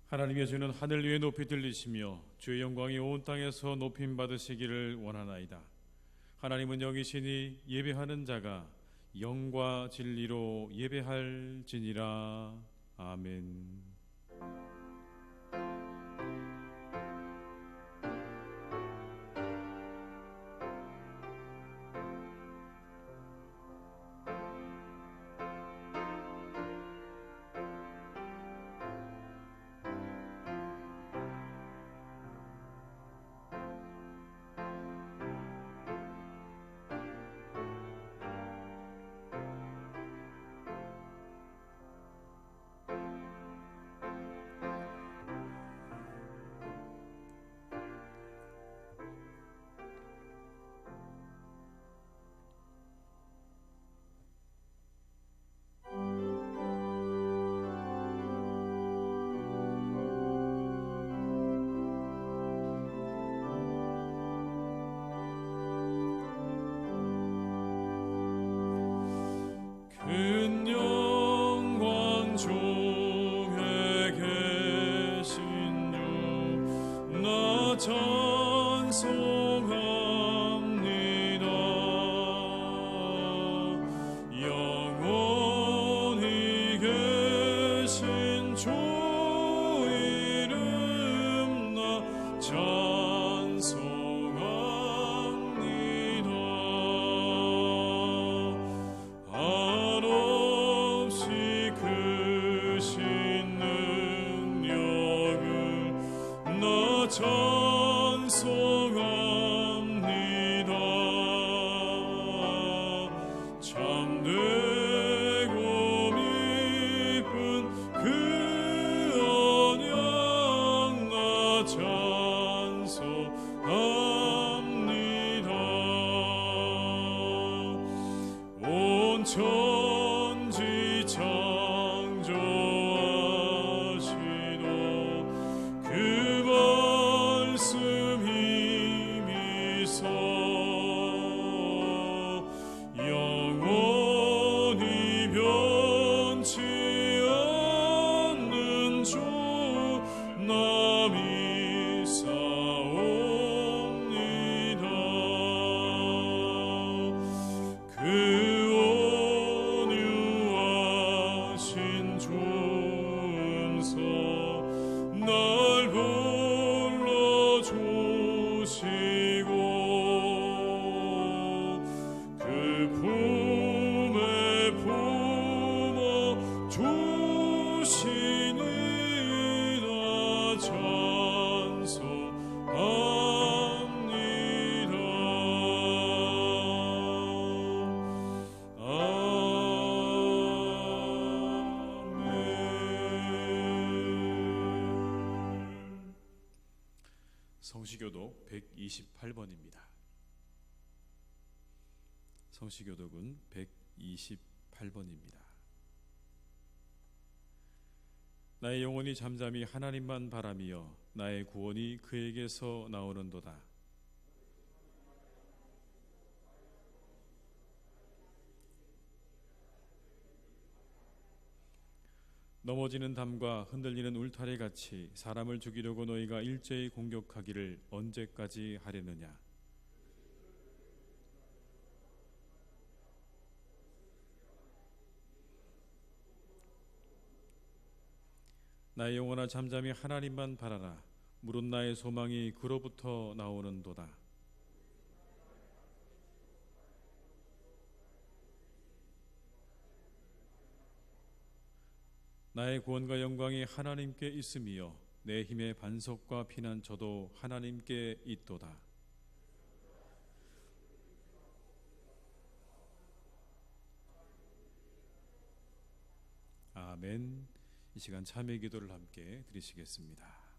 하나님의 주는 하늘 위에 높이 들리시며 주의 영광이 온 땅에서 높임 받으시기를 원하나이다. 하나님은 영이시니 예배하는 자가 영과 진리로 예배할지니라. 아멘. 천지 창조하시도 그 말씀 힘이서 영원히 변치 않는 주 남이 사옵니다. 그 날 불러주시고 그 품에 품어주시니라. 찬송합니다. 성시교독 128번입니다. 성시교독은 128번입니다. 나의 영혼이 잠잠히 하나님만 바라며 나의 구원이 그에게서 나오는도다. 넘어지는 담과 흔들리는 울타리 같이 사람을 죽이려고 너희가 일제히 공격하기를 언제까지 하려느냐. 나의 영혼아 잠잠히 하나님만 바라라. 무릇 나의 소망이 그로부터 나오는도다. 나의 구원과 영광이 하나님께 있음이요 내 힘의 반석과 피난처도 하나님께 있도다. 아멘. 이 시간 참회 기도를 함께 드리시겠습니다.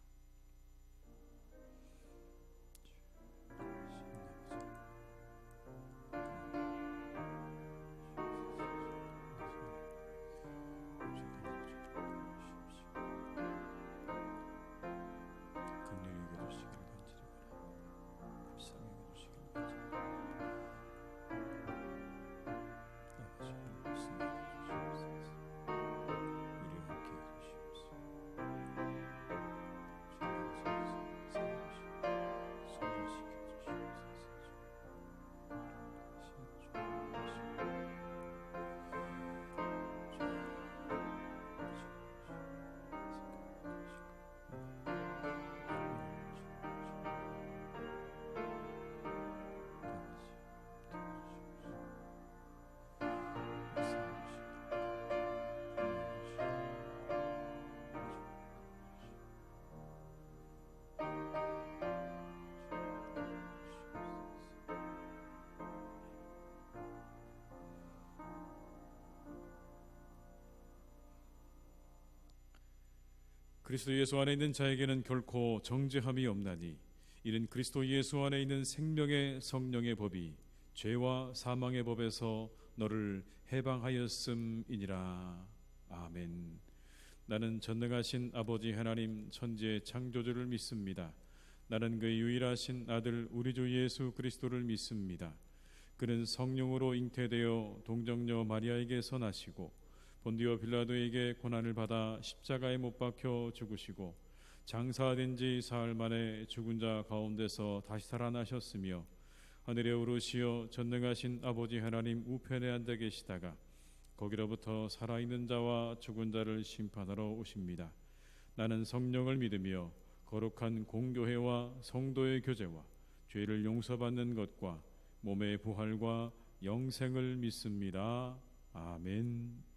그리스도 예수 안에 있는 자에게는 결코 정죄함이 없나니 이는 그리스도 예수 안에 있는 생명의 성령의 법이 죄와 사망의 법에서 너를 해방하였음이니라. 아멘. 나는 전능하신 아버지 하나님 천지의 창조주를 믿습니다. 나는 그의 유일하신 아들 우리 주 예수 그리스도를 믿습니다. 그는 성령으로 잉태되어 동정녀 마리아에게서 나시고 본디오 빌라도에게 고난을 받아 십자가에 못 박혀 죽으시고 장사된 지 사흘 만에 죽은 자 가운데서 다시 살아나셨으며 하늘에 오르시어 전능하신 아버지 하나님 우편에 앉아 계시다가 거기로부터 살아있는 자와 죽은 자를 심판하러 오십니다. 나는 성령을 믿으며 거룩한 공교회와 성도의 교제와 죄를 용서받는 것과 몸의 부활과 영생을 믿습니다. 아멘.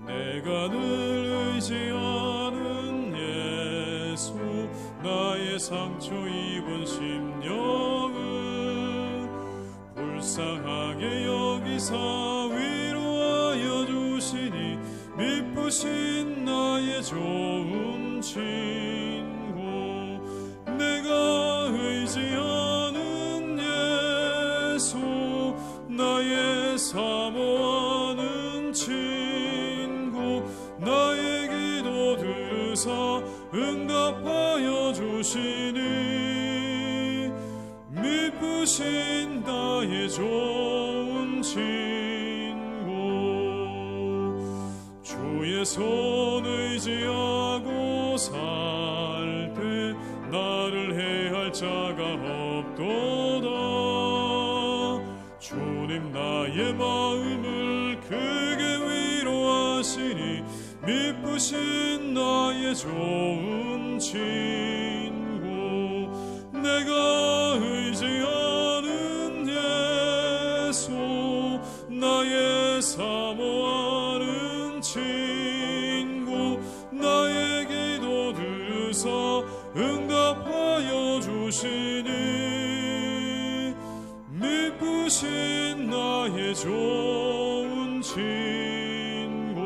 내가 늘 의지하는 예수 나의 상처 입은 심령을 불쌍하게 여기사 위로하여 주시니 미쁘신 나의 좋은 친구 내가 의지하는 예수 나의 사모하는 친구 나의 기도 들으사 응답하여 주시니 미쁘신 나의 좋은 친구 주의 손 의지하고 살 때 나를 해할 자가 없도다 주님 나의 마음을 크게 위로하시니 미쁘신 나의 좋은 친구 내가 의지하는 예수 나의 사모하는 친구 나의 기도 들으사 응답하여 주시니 미쁘신 나의 좋은 친구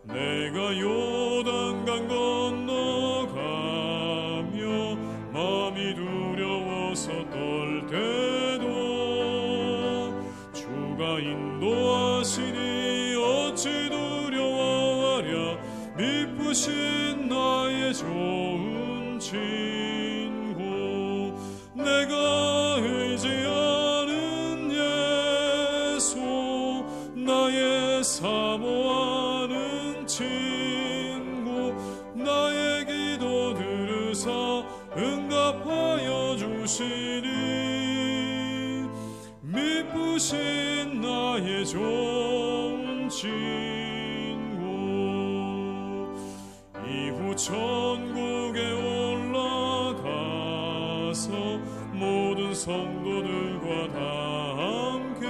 내가 요단강 건너가며 마음이 두려워서 떨 때도 주가 인도하시니 어찌 두려워하랴 미쁘신 나의 좋은 친구 내가 의지하는 예수 나의 사모하는 친구 나의 기도 들으사 응답하여 주시니 미쁘신 나의 좋은 친구 이후 천국에 올라가서 모든 성도들과 다 함께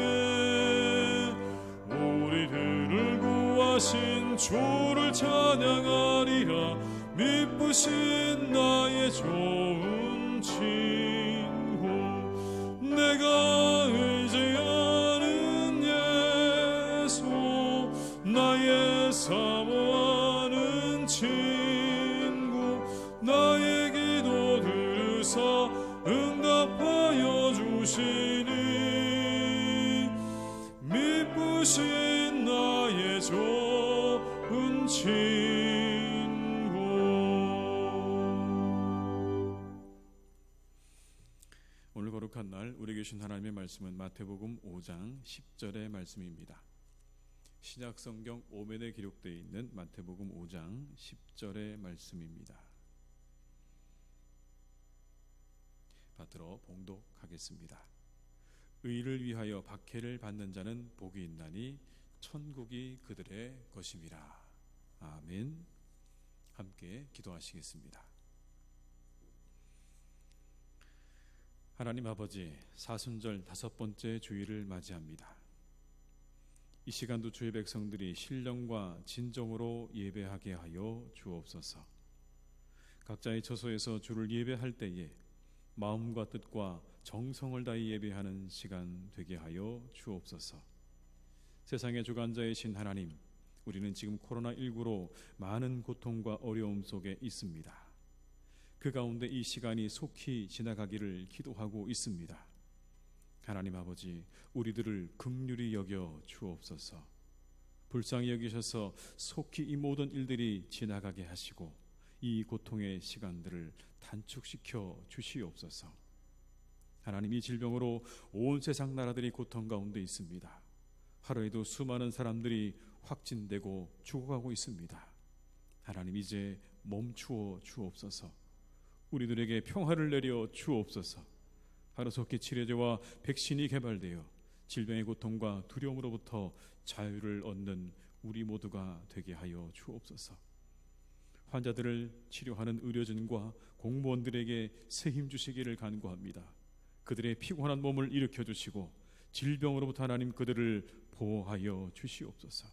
우리들을 구하신 주를 찬양하리라 미쁘신 나의 좋은 친구 내가 의지하는 예수 나의 사모하는 친구 나의 기도 들으사 응답하여 주시니 미쁘신 나의 좋은 친구 오늘 거룩한 날 우리 계신 하나님의 말씀은 마태복음 5장 10절의 말씀입니다. 신약성경 오면에 기록되어 있는 마태복음 5장 10절의 말씀입니다. 받들어 봉독하겠습니다. 의를 위하여 박해를 받는 자는 복이 있나니 천국이 그들의 것임이라. 아멘. 함께 기도하시겠습니다. 하나님 아버지, 사순절 5번째 주일을 맞이합니다. 이 시간도 주의 백성들이 신령과 진정으로 예배하게 하여 주옵소서. 각자의 처소에서 주를 예배할 때에 마음과 뜻과 정성을 다해 예배하는 시간 되게 하여 주옵소서. 세상의 주관자이신 하나님, 우리는 지금 코로나19로 많은 고통과 어려움 속에 있습니다. 그 가운데 이 시간이 속히 지나가기를 기도하고 있습니다. 하나님 아버지, 우리들을 긍휼히 여겨 주옵소서. 불쌍히 여기셔서 속히 이 모든 일들이 지나가게 하시고 이 고통의 시간들을 단축시켜 주시옵소서. 하나님, 이 질병으로 온 세상 나라들이 고통 가운데 있습니다. 하루에도 수많은 사람들이 확진되고 죽어가고 있습니다. 하나님, 이제 멈추어 주옵소서. 우리들에게 평화를 내려 주옵소서. 하루속히 치료제와 백신이 개발되어 질병의 고통과 두려움으로부터 자유를 얻는 우리 모두가 되게 하여 주옵소서. 환자들을 치료하는 의료진과 공무원들에게 새 힘 주시기를 간구합니다. 그들의 피곤한 몸을 일으켜 주시고 질병으로부터 하나님 그들을 보호하여 주시옵소서.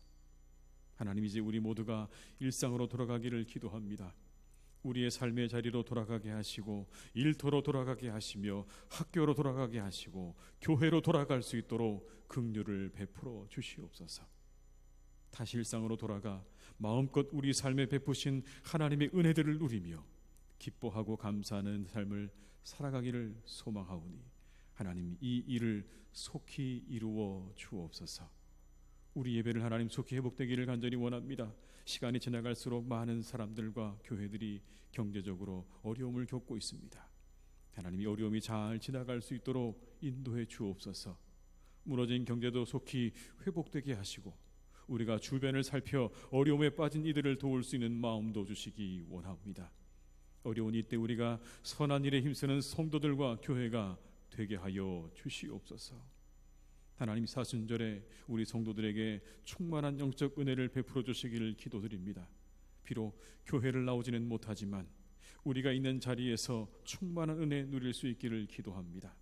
하나님, 이제 우리 모두가 일상으로 돌아가기를 기도합니다. 우리의 삶의 자리로 돌아가게 하시고 일터로 돌아가게 하시며 학교로 돌아가게 하시고 교회로 돌아갈 수 있도록 긍휼을 베풀어 주시옵소서. 다시 일상으로 돌아가 마음껏 우리 삶에 베푸신 하나님의 은혜들을 누리며 기뻐하고 감사하는 삶을 살아가기를 소망하오니 하나님, 이 일을 속히 이루어 주옵소서. 우리 예배를 하나님 속히 회복되기를 간절히 원합니다. 시간이 지나갈수록 많은 사람들과 교회들이 경제적으로 어려움을 겪고 있습니다. 하나님, 이 어려움이 잘 지나갈 수 있도록 인도해 주옵소서. 무너진 경제도 속히 회복되게 하시고 우리가 주변을 살펴 어려움에 빠진 이들을 도울 수 있는 마음도 주시기 원합니다. 어려운 이때 우리가 선한 일에 힘쓰는 성도들과 교회가 되게 하여 주시옵소서. 하나님, 사순절에 우리 성도들에게 충만한 영적 은혜를 베풀어 주시기를 기도드립니다. 비록 교회를 나오지는 못하지만 우리가 있는 자리에서 충만한 은혜 누릴 수 있기를 기도합니다.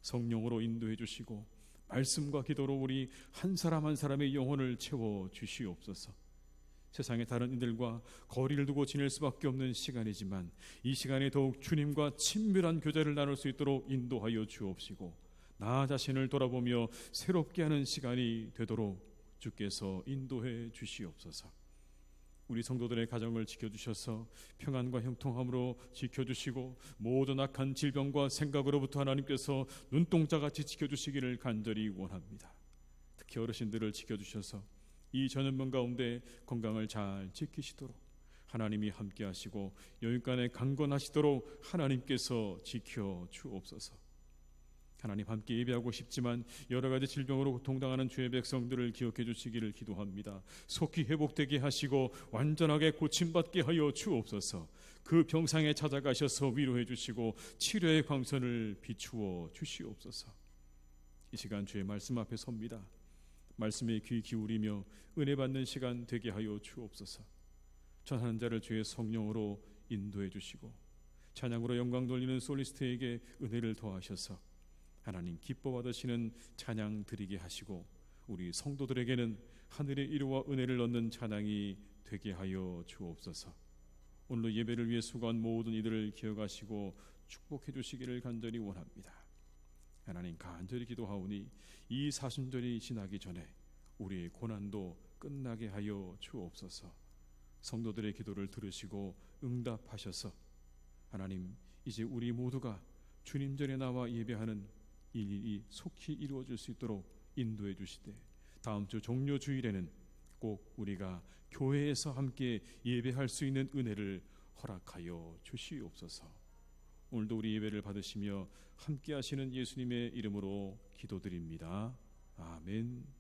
성령으로 인도해 주시고 말씀과 기도로 우리 한 사람 한 사람의 영혼을 채워 주시옵소서. 세상의 다른 이들과 거리를 두고 지낼 수밖에 없는 시간이지만 이 시간에 더욱 주님과 친밀한 교제를 나눌 수 있도록 인도하여 주옵시고 나 자신을 돌아보며 새롭게 하는 시간이 되도록 주께서 인도해 주시옵소서. 우리 성도들의 가정을 지켜주셔서 평안과 형통함으로 지켜주시고 모든 악한 질병과 생각으로부터 하나님께서 눈동자같이 지켜주시기를 간절히 원합니다. 특히 어르신들을 지켜주셔서 이 전염병 가운데 건강을 잘 지키시도록 하나님이 함께 하시고 영육간에 강건하시도록 하나님께서 지켜 주옵소서. 하나님, 함께 예배하고 싶지만 여러 가지 질병으로 고통당하는 주의 백성들을 기억해 주시기를 기도합니다. 속히 회복되게 하시고 완전하게 고침받게 하여 주옵소서. 그 병상에 찾아가셔서 위로해 주시고 치료의 광선을 비추어 주시옵소서. 이 시간 주의 말씀 앞에 섭니다. 말씀에 귀 기울이며 은혜 받는 시간 되게 하여 주옵소서. 전하는 자를 주의 성령으로 인도해 주시고 찬양으로 영광 돌리는 솔리스트에게 은혜를 더하셔서 하나님 기뻐 받으시는 찬양 드리게 하시고 우리 성도들에게는 하늘의 이루와 은혜를 얻는 찬양이 되게 하여 주옵소서. 오늘도 예배를 위해 수고한 모든 이들을 기억하시고 축복해 주시기를 간절히 원합니다. 하나님, 간절히 기도하오니 이 사순절이 지나기 전에 우리의 고난도 끝나게 하여 주옵소서. 성도들의 기도를 들으시고 응답하셔서 하나님, 이제 우리 모두가 주님 전에 나와 예배하는 이 일이 속히 이루어질 수 있도록 인도해 주시되 다음 주 종료 주일에는 꼭 우리가 교회에서 함께 예배할 수 있는 은혜를 허락하여 주시옵소서. 오늘도 우리 예배를 받으시며 함께 하시는 예수님의 이름으로 기도드립니다. 아멘.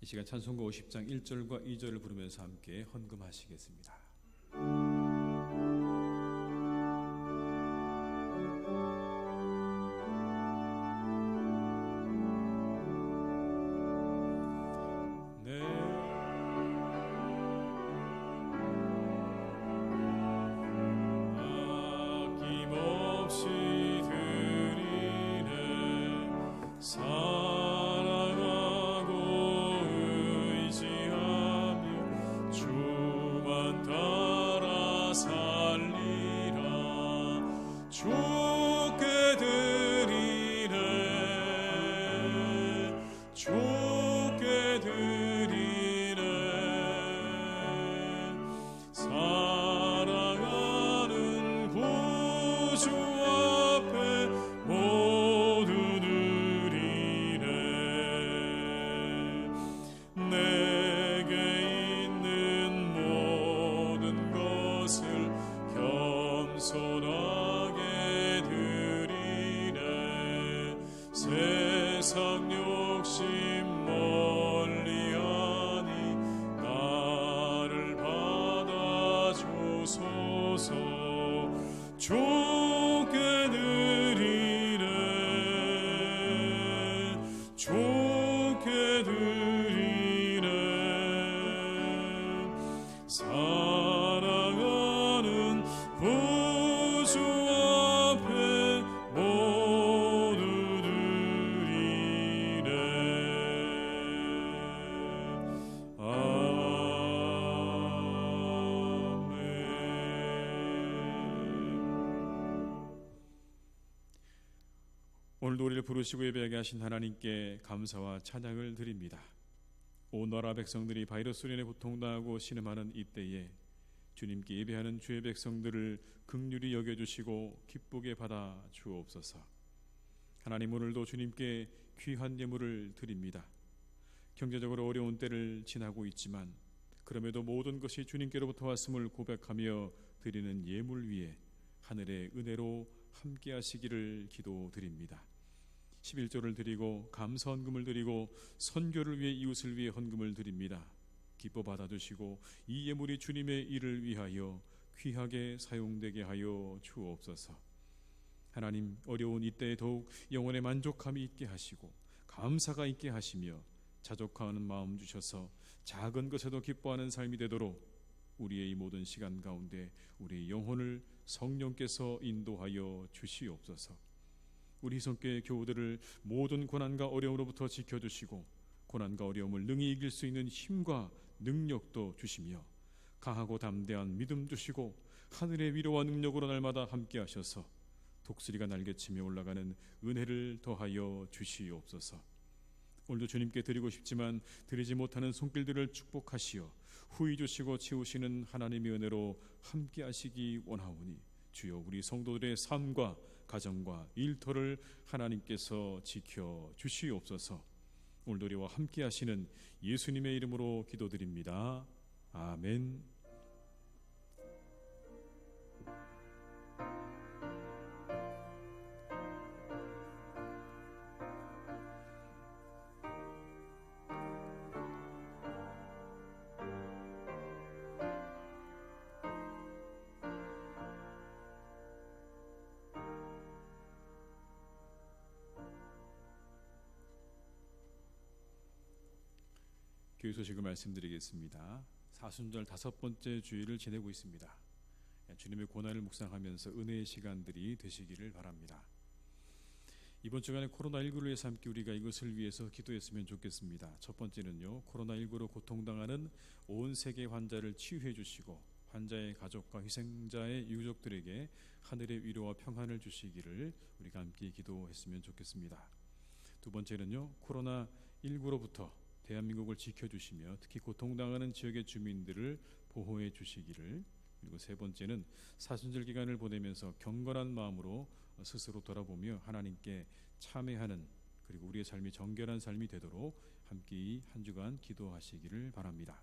시간 찬송가 50장 1절과 2절을 부르면서 함께 헌금하시겠습니다. 세상 욕심 멀리하니 나를 받아주소서. 좋게 드리네 좋게 드리네. 사랑하는 구주 앞에 모두 드리네. 아멘. 오늘도 우리를 부르시고 예배하게 하신 하나님께 감사와 찬양을 드립니다. 온 나라 백성들이 바이러스 로 인해 고통당하고 신음하는 이때에 주님께 예배하는 주의 백성들을 긍휼히 여겨주시고 기쁘게 받아 주옵소서. 하나님, 오늘도 주님께 귀한 예물을 드립니다. 경제적으로 어려운 때를 지나고 있지만 그럼에도 모든 것이 주님께로부터 왔음을 고백하며 드리는 예물 위에 하늘의 은혜로 함께 하시기를 기도드립니다. 11조를 드리고 감사 헌금을 드리고 선교를 위해 이웃을 위해 헌금을 드립니다. 기뻐 받아주시고 이 예물이 주님의 일을 위하여 귀하게 사용되게 하여 주옵소서. 하나님, 어려운 이때에 더욱 영혼의 만족함이 있게 하시고 감사가 있게 하시며 자족하는 마음 주셔서 작은 것에도 기뻐하는 삶이 되도록 우리의 이 모든 시간 가운데 우리의 영혼을 성령께서 인도하여 주시옵소서. 우리 성교의 교우들을 모든 고난과 어려움으로부터 지켜주시고 고난과 어려움을 능히 이길 수 있는 힘과 능력도 주시며 강하고 담대한 믿음 주시고 하늘의 위로와 능력으로 날마다 함께 하셔서 독수리가 날개치며 올라가는 은혜를 더하여 주시옵소서. 오늘도 주님께 드리고 싶지만 드리지 못하는 손길들을 축복하시어 후히 주시고 채우시는 하나님의 은혜로 함께 하시기 원하오니 주여, 우리 성도들의 삶과 가정과 일터를 하나님께서 지켜 주시옵소서. 오늘도 우리와 함께 하시는 예수님의 이름으로 기도드립니다. 아멘. 교회 소식을 말씀드리겠습니다. 사순절 5번째 주일을 지내고 있습니다. 주님의 고난을 묵상하면서 은혜의 시간들이 되시기를 바랍니다. 이번 주간에 코로나19를 위해서 함께 우리가 이것을 위해서 기도했으면 좋겠습니다. 첫 번째는요, 코로나19로 고통당하는 온 세계 환자를 치유해 주시고 환자의 가족과 희생자의 유족들에게 하늘의 위로와 평안을 주시기를 우리가 함께 기도했으면 좋겠습니다. 두 번째는요, 코로나19로부터 대한민국을 지켜주시며 특히 고통당하는 지역의 주민들을 보호해 주시기를, 그리고 세 번째는 사순절 기간을 보내면서 경건한 마음으로 스스로 돌아보며 하나님께 참회하는, 그리고 우리의 삶이 정결한 삶이 되도록 함께 한 주간 기도하시기를 바랍니다.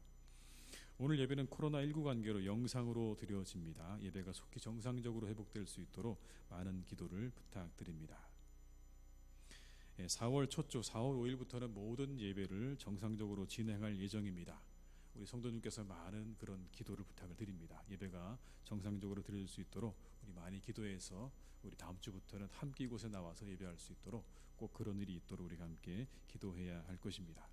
오늘 예배는 코로나19 관계로 영상으로 드려집니다. 예배가 속히 정상적으로 회복될 수 있도록 많은 기도를 부탁드립니다. 4월 초주 4월 5일부터는 모든 예배를 정상적으로 진행할 예정입니다. 우리 성도님께서 많은 그런 기도를 부탁을 드립니다. 예배가 정상적으로 드려질 수 있도록 우리 많이 기도해서 우리 다음 주부터는 함께 이곳에 나와서 예배할 수 있도록 꼭 그런 일이 있도록 우리가 함께 기도해야 할 것입니다.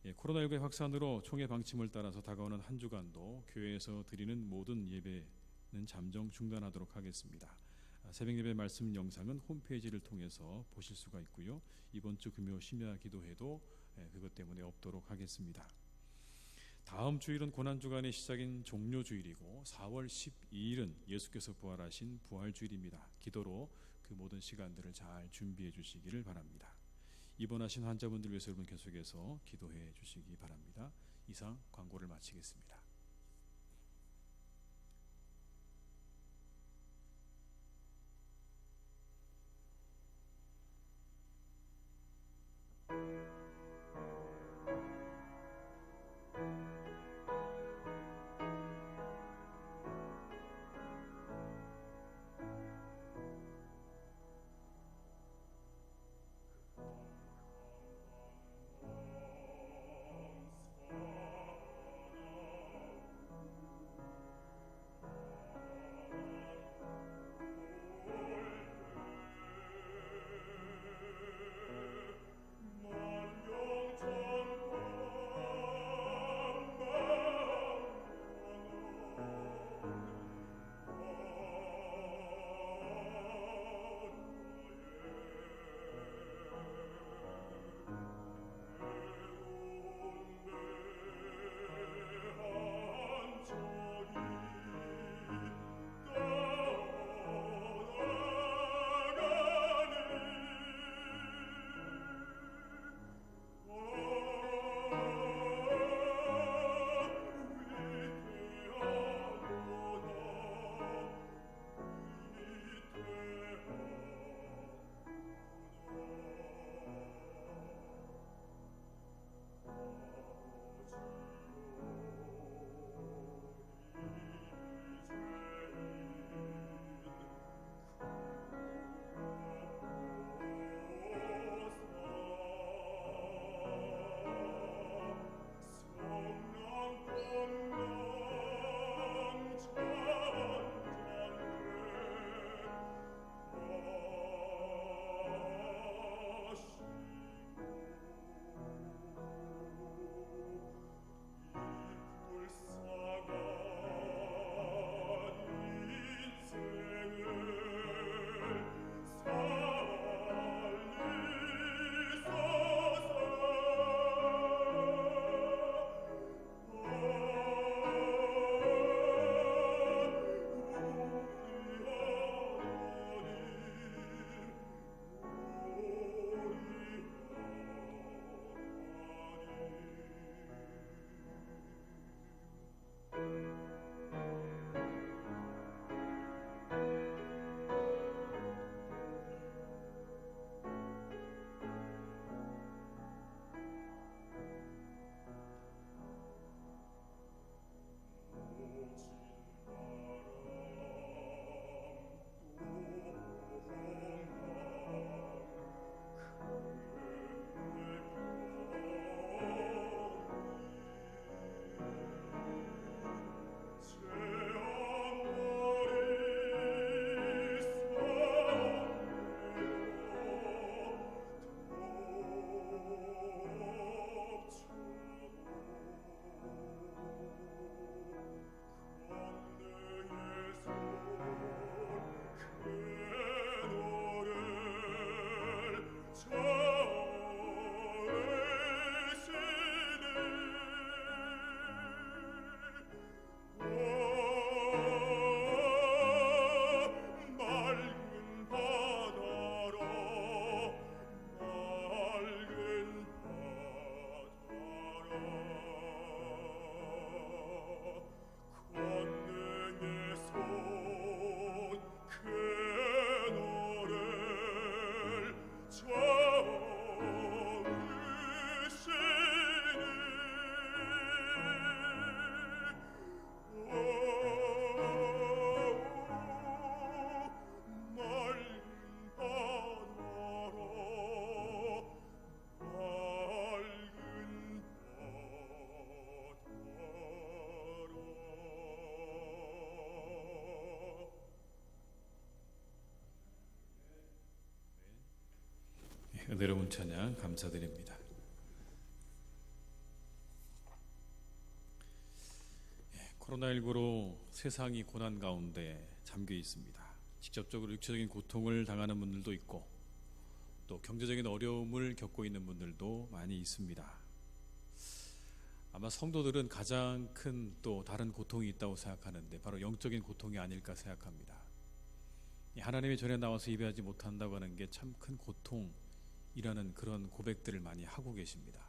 코로나19의 확산으로 총회 방침을 따라서 다가오는 한 주간도 교회에서 드리는 모든 예배는 잠정 중단하도록 하겠습니다. 새벽 예배 말씀 영상은 홈페이지를 통해서 보실 수가 있고요. 이번 주 금요 심야 기도회도 그것 때문에 없도록 하겠습니다. 다음 주일은 고난주간의 시작인 종료주일이고 4월 12일은 예수께서 부활하신 부활주일입니다. 기도로 그 모든 시간들을 잘 준비해 주시기를 바랍니다. 입원하신 환자분들 위해서 여러분 계속해서 기도해 주시기 바랍니다. 이상 광고를 마치겠습니다. 은혜로운 찬양 감사드립니다. 코로나19로 세상이 고난 가운데 잠겨 있습니다. 직접적으로 육체적인 고통을 당하는 분들도 있고 또 경제적인 어려움을 겪고 있는 분들도 많이 있습니다. 아마 성도들은 가장 큰 또 다른 고통이 있다고 생각하는데 바로 영적인 고통이 아닐까 생각합니다. 하나님의 전에 나와서 예배하지 못한다고 하는 게 참 큰 고통이라는 그런 고백들을 많이 하고 계십니다.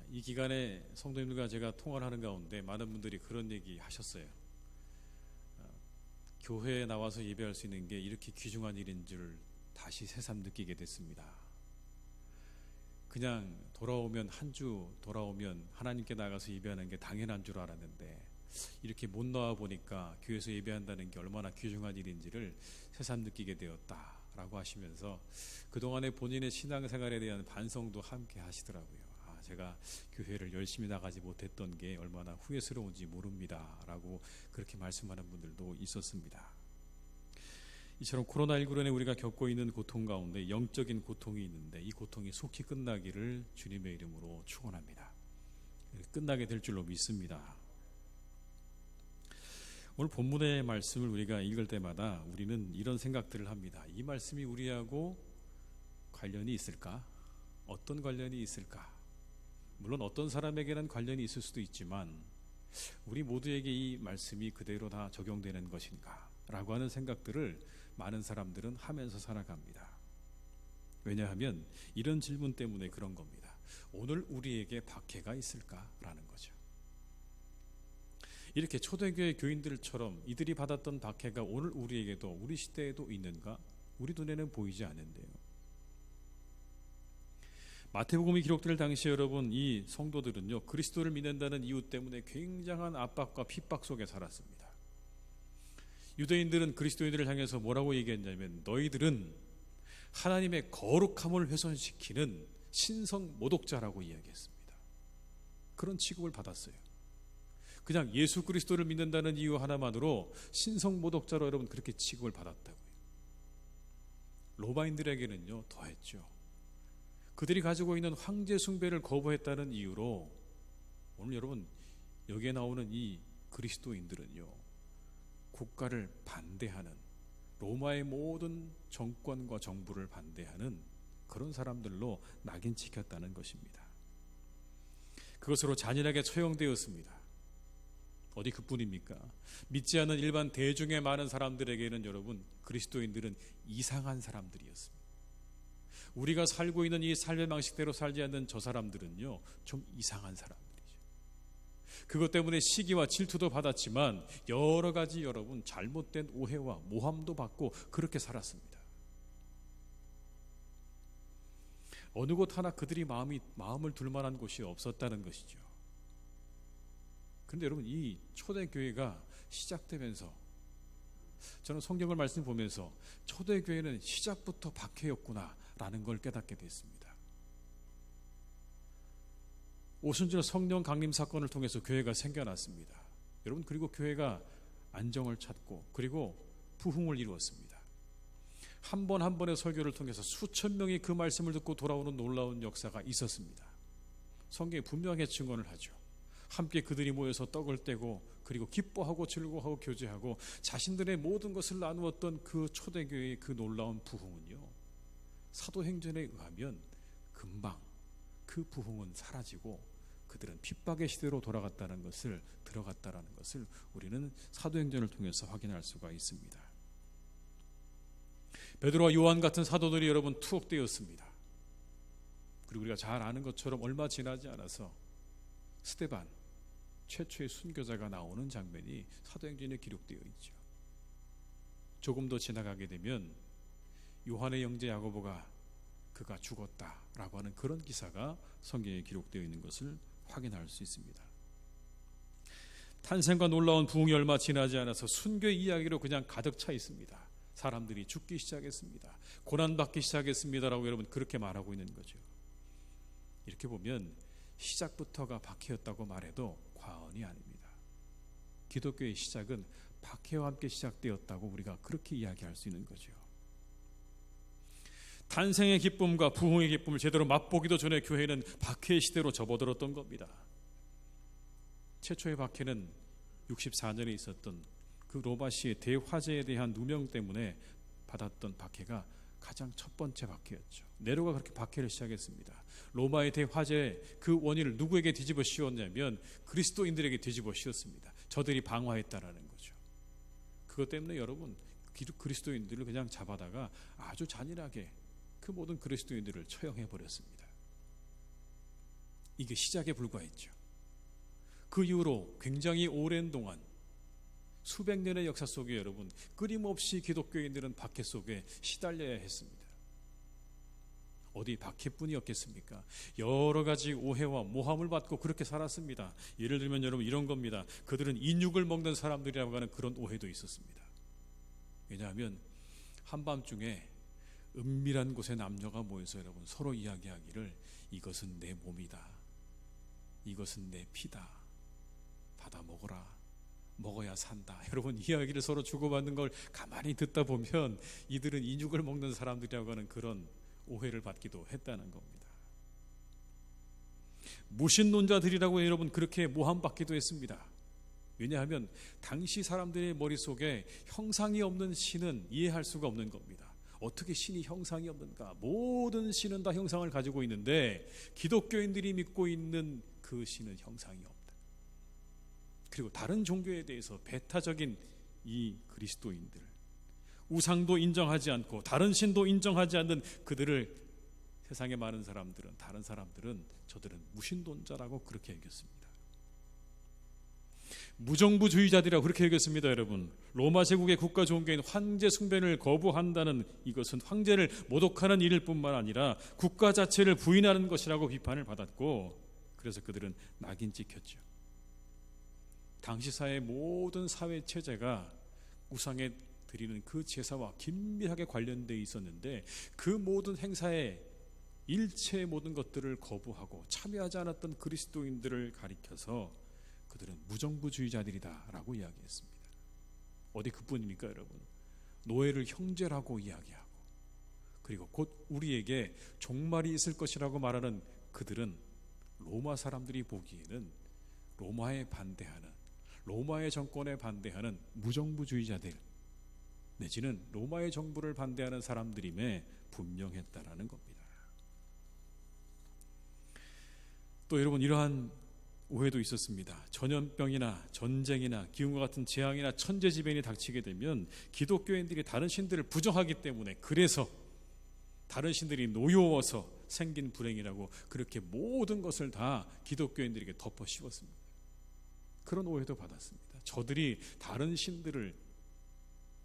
이 기간에 성도님들과 제가 통화를 하는 가운데 많은 분들이 그런 얘기 하셨어요. 교회에 나와서 예배할 수 있는 게 이렇게 귀중한 일인 줄 다시 새삼 느끼게 됐습니다. 그냥 돌아오면 한 주 돌아오면 하나님께 나가서 예배하는 게 당연한 줄 알았는데 이렇게 못 나와 보니까 교회에서 예배한다는 게 얼마나 귀중한 일인지를 새삼 느끼게 되었다라고 하시면서 그동안의 본인의 신앙생활에 대한 반성도 함께 하시더라고요. 제가 교회를 열심히 나가지 못했던 게 얼마나 후회스러운지 모릅니다 라고 그렇게 말씀하는 분들도 있었습니다. 이처럼 코로나19로 인해 우리가 겪고 있는 고통 가운데 영적인 고통이 있는데 이 고통이 속히 끝나기를 주님의 이름으로 축원합니다. 끝나게 될 줄로 믿습니다. 오늘 본문의 말씀을 우리가 읽을 때마다 우리는 이런 생각들을 합니다. 이 말씀이 우리하고 관련이 있을까? 어떤 관련이 있을까? 물론 어떤 사람에게는 관련이 있을 수도 있지만 우리 모두에게 이 말씀이 그대로 다 적용되는 것인가? 라고 하는 생각들을 많은 사람들은 하면서 살아갑니다. 왜냐하면 이런 질문 때문에 그런 겁니다. 오늘 우리에게 박해가 있을까? 라는 거죠. 이렇게 초대교회 교인들처럼 이들이 받았던 박해가 오늘 우리에게도 우리 시대에도 있는가? 우리 눈에는 보이지 않는데요. 마태복음이 기록될 당시에 여러분 이 성도들은요 그리스도를 믿는다는 이유 때문에 굉장한 압박과 핍박 속에 살았습니다. 유대인들은 그리스도인들을 향해서 뭐라고 얘기했냐면 너희들은 하나님의 거룩함을 훼손시키는 신성 모독자라고 이야기했습니다. 그런 취급을 받았어요. 그냥 예수 그리스도를 믿는다는 이유 하나만으로 신성 모독자로 여러분 그렇게 취급을 받았다고요. 로마인들에게는요 더했죠. 그들이 가지고 있는 황제 숭배를 거부했다는 이유로 오늘 여러분 여기에 나오는 이 그리스도인들은요 국가를 반대하는 로마의 모든 정권과 정부를 반대하는 그런 사람들로 낙인 찍혔다는 것입니다. 그것으로 잔인하게 처형되었습니다. 어디 그뿐입니까? 믿지 않는 일반 대중의 많은 사람들에게는 여러분 그리스도인들은 이상한 사람들이었습니다. 우리가 살고 있는 이 삶의 방식대로 살지 않는 저 사람들은요 좀 이상한 사람들이죠. 그것 때문에 시기와 질투도 받았지만 여러 가지 여러분 잘못된 오해와 모함도 받고 그렇게 살았습니다. 어느 곳 하나 그들이 마음을 둘 만한 곳이 없었다는 것이죠. 그런데 여러분 이 초대교회가 시작되면서 저는 성경을 말씀 보면서 초대교회는 시작부터 박해였구나 라는 걸 깨닫게 됐습니다. 오순절 성령 강림 사건을 통해서 교회가 생겨났습니다. 여러분 그리고 교회가 안정을 찾고 그리고 부흥을 이루었습니다. 한 번 한 번의 설교를 통해서 수천 명이 그 말씀을 듣고 돌아오는 놀라운 역사가 있었습니다. 성경이 분명하게 증언을 하죠. 함께 그들이 모여서 떡을 떼고 그리고 기뻐하고 즐거워하고 교제하고 자신들의 모든 것을 나누었던 그 초대교회의 그 놀라운 부흥은요 사도행전에 의하면 금방 그 부흥은 사라지고 그들은 핍박의 시대로 들어갔다는 것을 우리는 사도행전을 통해서 확인할 수가 있습니다. 베드로와 요한 같은 사도들이 여러분 투옥되었습니다. 그리고 우리가 잘 아는 것처럼 얼마 지나지 않아서 스데반 최초의 순교자가 나오는 장면이 사도행전에 기록되어 있죠. 조금 더 지나가게 되면 요한의 형제 야고보가 그가 죽었다라고 하는 그런 기사가 성경에 기록되어 있는 것을 확인할 수 있습니다. 탄생과 놀라운 부흥이 얼마 지나지 않아서 순교의 이야기로 그냥 가득 차 있습니다. 사람들이 죽기 시작했습니다. 고난받기 시작했습니다라고 여러분 그렇게 말하고 있는 거죠. 이렇게 보면 시작부터가 박해였다고 말해도 과언이 아닙니다. 기독교의 시작은 박해와 함께 시작되었다고 우리가 그렇게 이야기할 수 있는 거죠. 탄생의 기쁨과 부흥의 기쁨을 제대로 맛보기도 전에 교회는 박해의 시대로 접어들었던 겁니다. 최초의 박해는 64년에 있었던 그 로마시의 대화재에 대한 누명 때문에 받았던 박해가 가장 첫 번째 박해였죠. 네로가 그렇게 박해를 시작했습니다. 로마의 대화재 그 원인을 누구에게 뒤집어 씌웠냐면 그리스도인들에게 뒤집어 씌웠습니다. 저들이 방화했다라는 거죠. 그것 때문에 여러분 그리스도인들을 그냥 잡아다가 아주 잔인하게 그 모든 그리스도인들을 처형해 버렸습니다. 이게 시작에 불과했죠. 그 이후로 굉장히 오랜 동안 수백 년의 역사 속에 여러분 끊임없이 기독교인들은 박해 속에 시달려야 했습니다. 어디 박해뿐이었겠습니까? 여러 가지 오해와 모함을 받고 그렇게 살았습니다. 예를 들면 여러분 이런 겁니다. 그들은 인육을 먹는 사람들이라고 하는 그런 오해도 있었습니다. 왜냐하면 한밤중에 은밀한 곳에 남녀가 모여서 여러분 서로 이야기하기를 이것은 내 몸이다, 이것은 내 피다, 받아 먹어라, 먹어야 산다. 여러분 이야기를 서로 주고받는 걸 가만히 듣다 보면 이들은 인육을 먹는 사람들이라고 하는 그런 오해를 받기도 했다는 겁니다. 무신론자들이라고 여러분 그렇게 모함받기도 했습니다. 왜냐하면 당시 사람들의 머릿속에 형상이 없는 신은 이해할 수가 없는 겁니다. 어떻게 신이 형상이 없는가? 모든 신은 다 형상을 가지고 있는데 기독교인들이 믿고 있는 그 신은 형상이 없다. 그리고 다른 종교에 대해서 배타적인 이 그리스도인들, 우상도 인정하지 않고 다른 신도 인정하지 않는 그들을 세상의 많은 사람들은, 다른 사람들은 저들은 무신론자라고 그렇게 여겼습니다. 무정부주의자들이라고 그렇게 여겼습니다. 여러분 로마 제국의 국가 종교인 황제 숭배를 거부한다는 이것은 황제를 모독하는 일일 뿐만 아니라 국가 자체를 부인하는 것이라고 비판을 받았고, 그래서 그들은 낙인 찍혔죠. 당시 사회의 모든 사회 체제가 우상에 드리는 그 제사와 긴밀하게 관련되어 있었는데 그 모든 행사에 일체의 모든 것들을 거부하고 참여하지 않았던 그리스도인들을 가리켜서 그들은 무정부주의자들이다라고 이야기했습니다. 어디 그뿐입니까 여러분? 노예를 형제라고 이야기하고 그리고 곧 우리에게 종말이 있을 것이라고 말하는 그들은 로마 사람들이 보기에는 로마에 반대하는, 로마의 정권에 반대하는 무정부주의자들 내지는 로마의 정부를 반대하는 사람들임에 분명했다라는 겁니다. 또 여러분 이러한 오해도 있었습니다. 전염병이나 전쟁이나 기근과 같은 재앙이나 천재지변이 닥치게 되면 기독교인들이 다른 신들을 부정하기 때문에 그래서 다른 신들이 노여워서 생긴 불행이라고 그렇게 모든 것을 다 기독교인들에게 덮어 씌웠습니다. 그런 오해도 받았습니다. 저들이 다른 신들을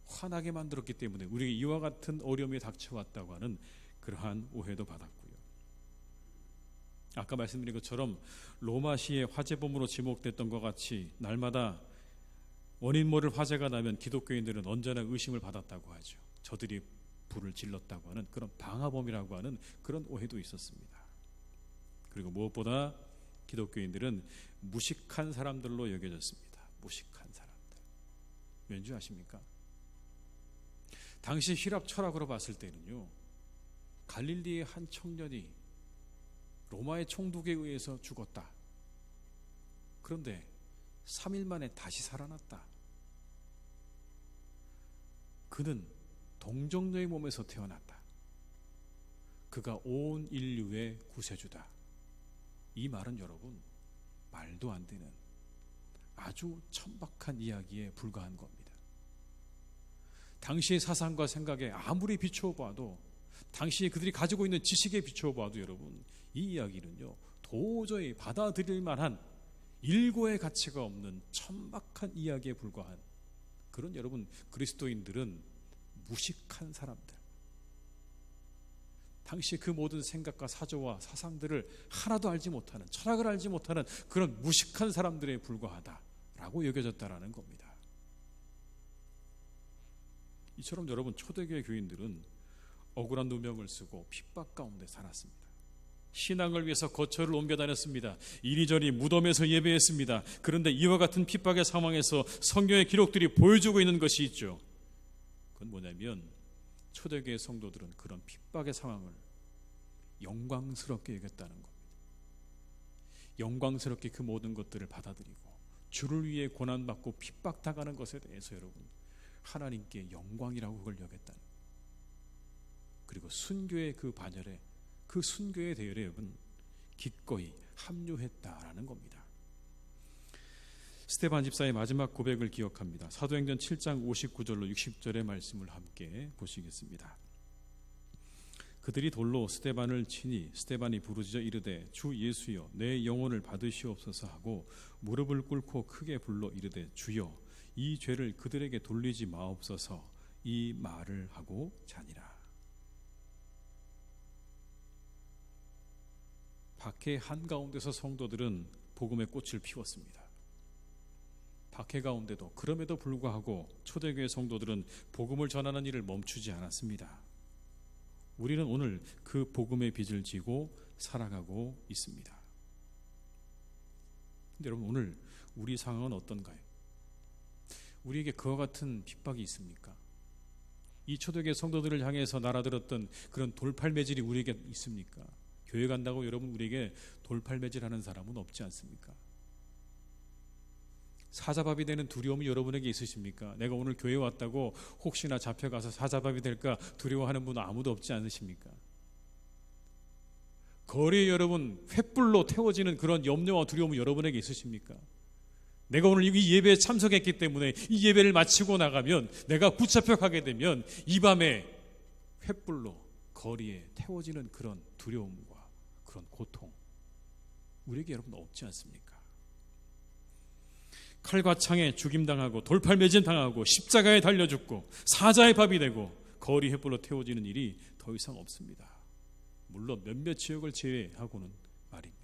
화나게 만들었기 때문에 우리에게 이와 같은 어려움이 닥쳐왔다고 하는 그러한 오해도 받았고요. 아까 말씀드린 것처럼 로마시의 화재범으로 지목됐던 것 같이 날마다 원인 모를 화재가 나면 기독교인들은 언제나 의심을 받았다고 하죠. 저들이 불을 질렀다고 하는 그런 방화범이라고 하는 그런 오해도 있었습니다. 그리고 무엇보다 기독교인들은 무식한 사람들로 여겨졌습니다. 무식한 사람들. 왠지 아십니까? 당시 휘랍 철학으로 봤을 때는요, 갈릴리의 한 청년이 로마의 총독에 의해서 죽었다. 그런데 3일 만에 다시 살아났다. 그는 동정녀의 몸에서 태어났다. 그가 온 인류의 구세주다. 이 말은 여러분 말도 안 되는 아주 천박한 이야기에 불과한 겁니다. 당시의 사상과 생각에 아무리 비추어 봐도, 당시에 그들이 가지고 있는 지식에 비추어 봐도 여러분 이 이야기는요 도저히 받아들일 만한 일고의 가치가 없는 천박한 이야기에 불과한 그런 여러분 그리스도인들은 무식한 사람들, 당시 그 모든 생각과 사조와 사상들을 하나도 알지 못하는, 철학을 알지 못하는 그런 무식한 사람들에 불과하다라고 여겨졌다라는 겁니다. 이처럼 여러분 초대교회 교인들은 억울한 누명을 쓰고 핍박 가운데 살았습니다. 신앙을 위해서 거처를 옮겨 다녔습니다. 이리저리 무덤에서 예배했습니다. 그런데 이와 같은 핍박의 상황에서 성경의 기록들이 보여주고 있는 것이 있죠. 그건 뭐냐면 초대교회 성도들은 그런 핍박의 상황을 영광스럽게 여겼다는 겁니다. 영광스럽게 그 모든 것들을 받아들이고 주를 위해 고난받고 핍박당하는 것에 대해서 여러분 하나님께 영광이라고 그걸 여겼다는 거예요. 그리고 순교의 그 반열에, 그 순교의 대열에 여러분 기꺼이 합류했다라는 겁니다. 스데반 집사의 마지막 고백을 기억합니다. 사도행전 7장 59절로 60절의 말씀을 함께 보시겠습니다. 그들이 돌로 스데반을 치니 스데반이 부르짖어 이르되 주 예수여 내 영혼을 받으시옵소서 하고 무릎을 꿇고 크게 불러 이르되 주여 이 죄를 그들에게 돌리지 마옵소서 이 말을 하고 자니라. 박해 한가운데서 성도들은 복음의 꽃을 피웠습니다. 박해 가운데도 그럼에도 불구하고 초대교회 성도들은 복음을 전하는 일을 멈추지 않았습니다. 우리는 오늘 그 복음의 빚을 지고 살아가고 있습니다. 근데 여러분 오늘 우리 상황은 어떤가요? 우리에게 그와 같은 핍박이 있습니까? 이 초대교회 성도들을 향해서 날아들었던 그런 돌팔매질이 우리에게 있습니까? 교회 간다고 여러분 우리에게 돌팔매질하는 사람은 없지 않습니까? 사자밥이 되는 두려움이 여러분에게 있으십니까? 내가 오늘 교회에 왔다고 혹시나 잡혀가서 사자밥이 될까 두려워하는 분은 아무도 없지 않으십니까? 거리에 여러분 횃불로 태워지는 그런 염려와 두려움이 여러분에게 있으십니까? 내가 오늘 이 예배에 참석했기 때문에 이 예배를 마치고 나가면 내가 붙잡혀 가게 되면 이 밤에 횃불로 거리에 태워지는 그런 두려움과 그런 고통 우리에게 여러분 없지 않습니까? 칼과 창에 죽임당하고 돌팔매진 당하고 십자가에 달려 죽고 사자의 밥이 되고 거리 횃불로 태워지는 일이 더 이상 없습니다. 물론 몇몇 지역을 제외하고는 말입니다.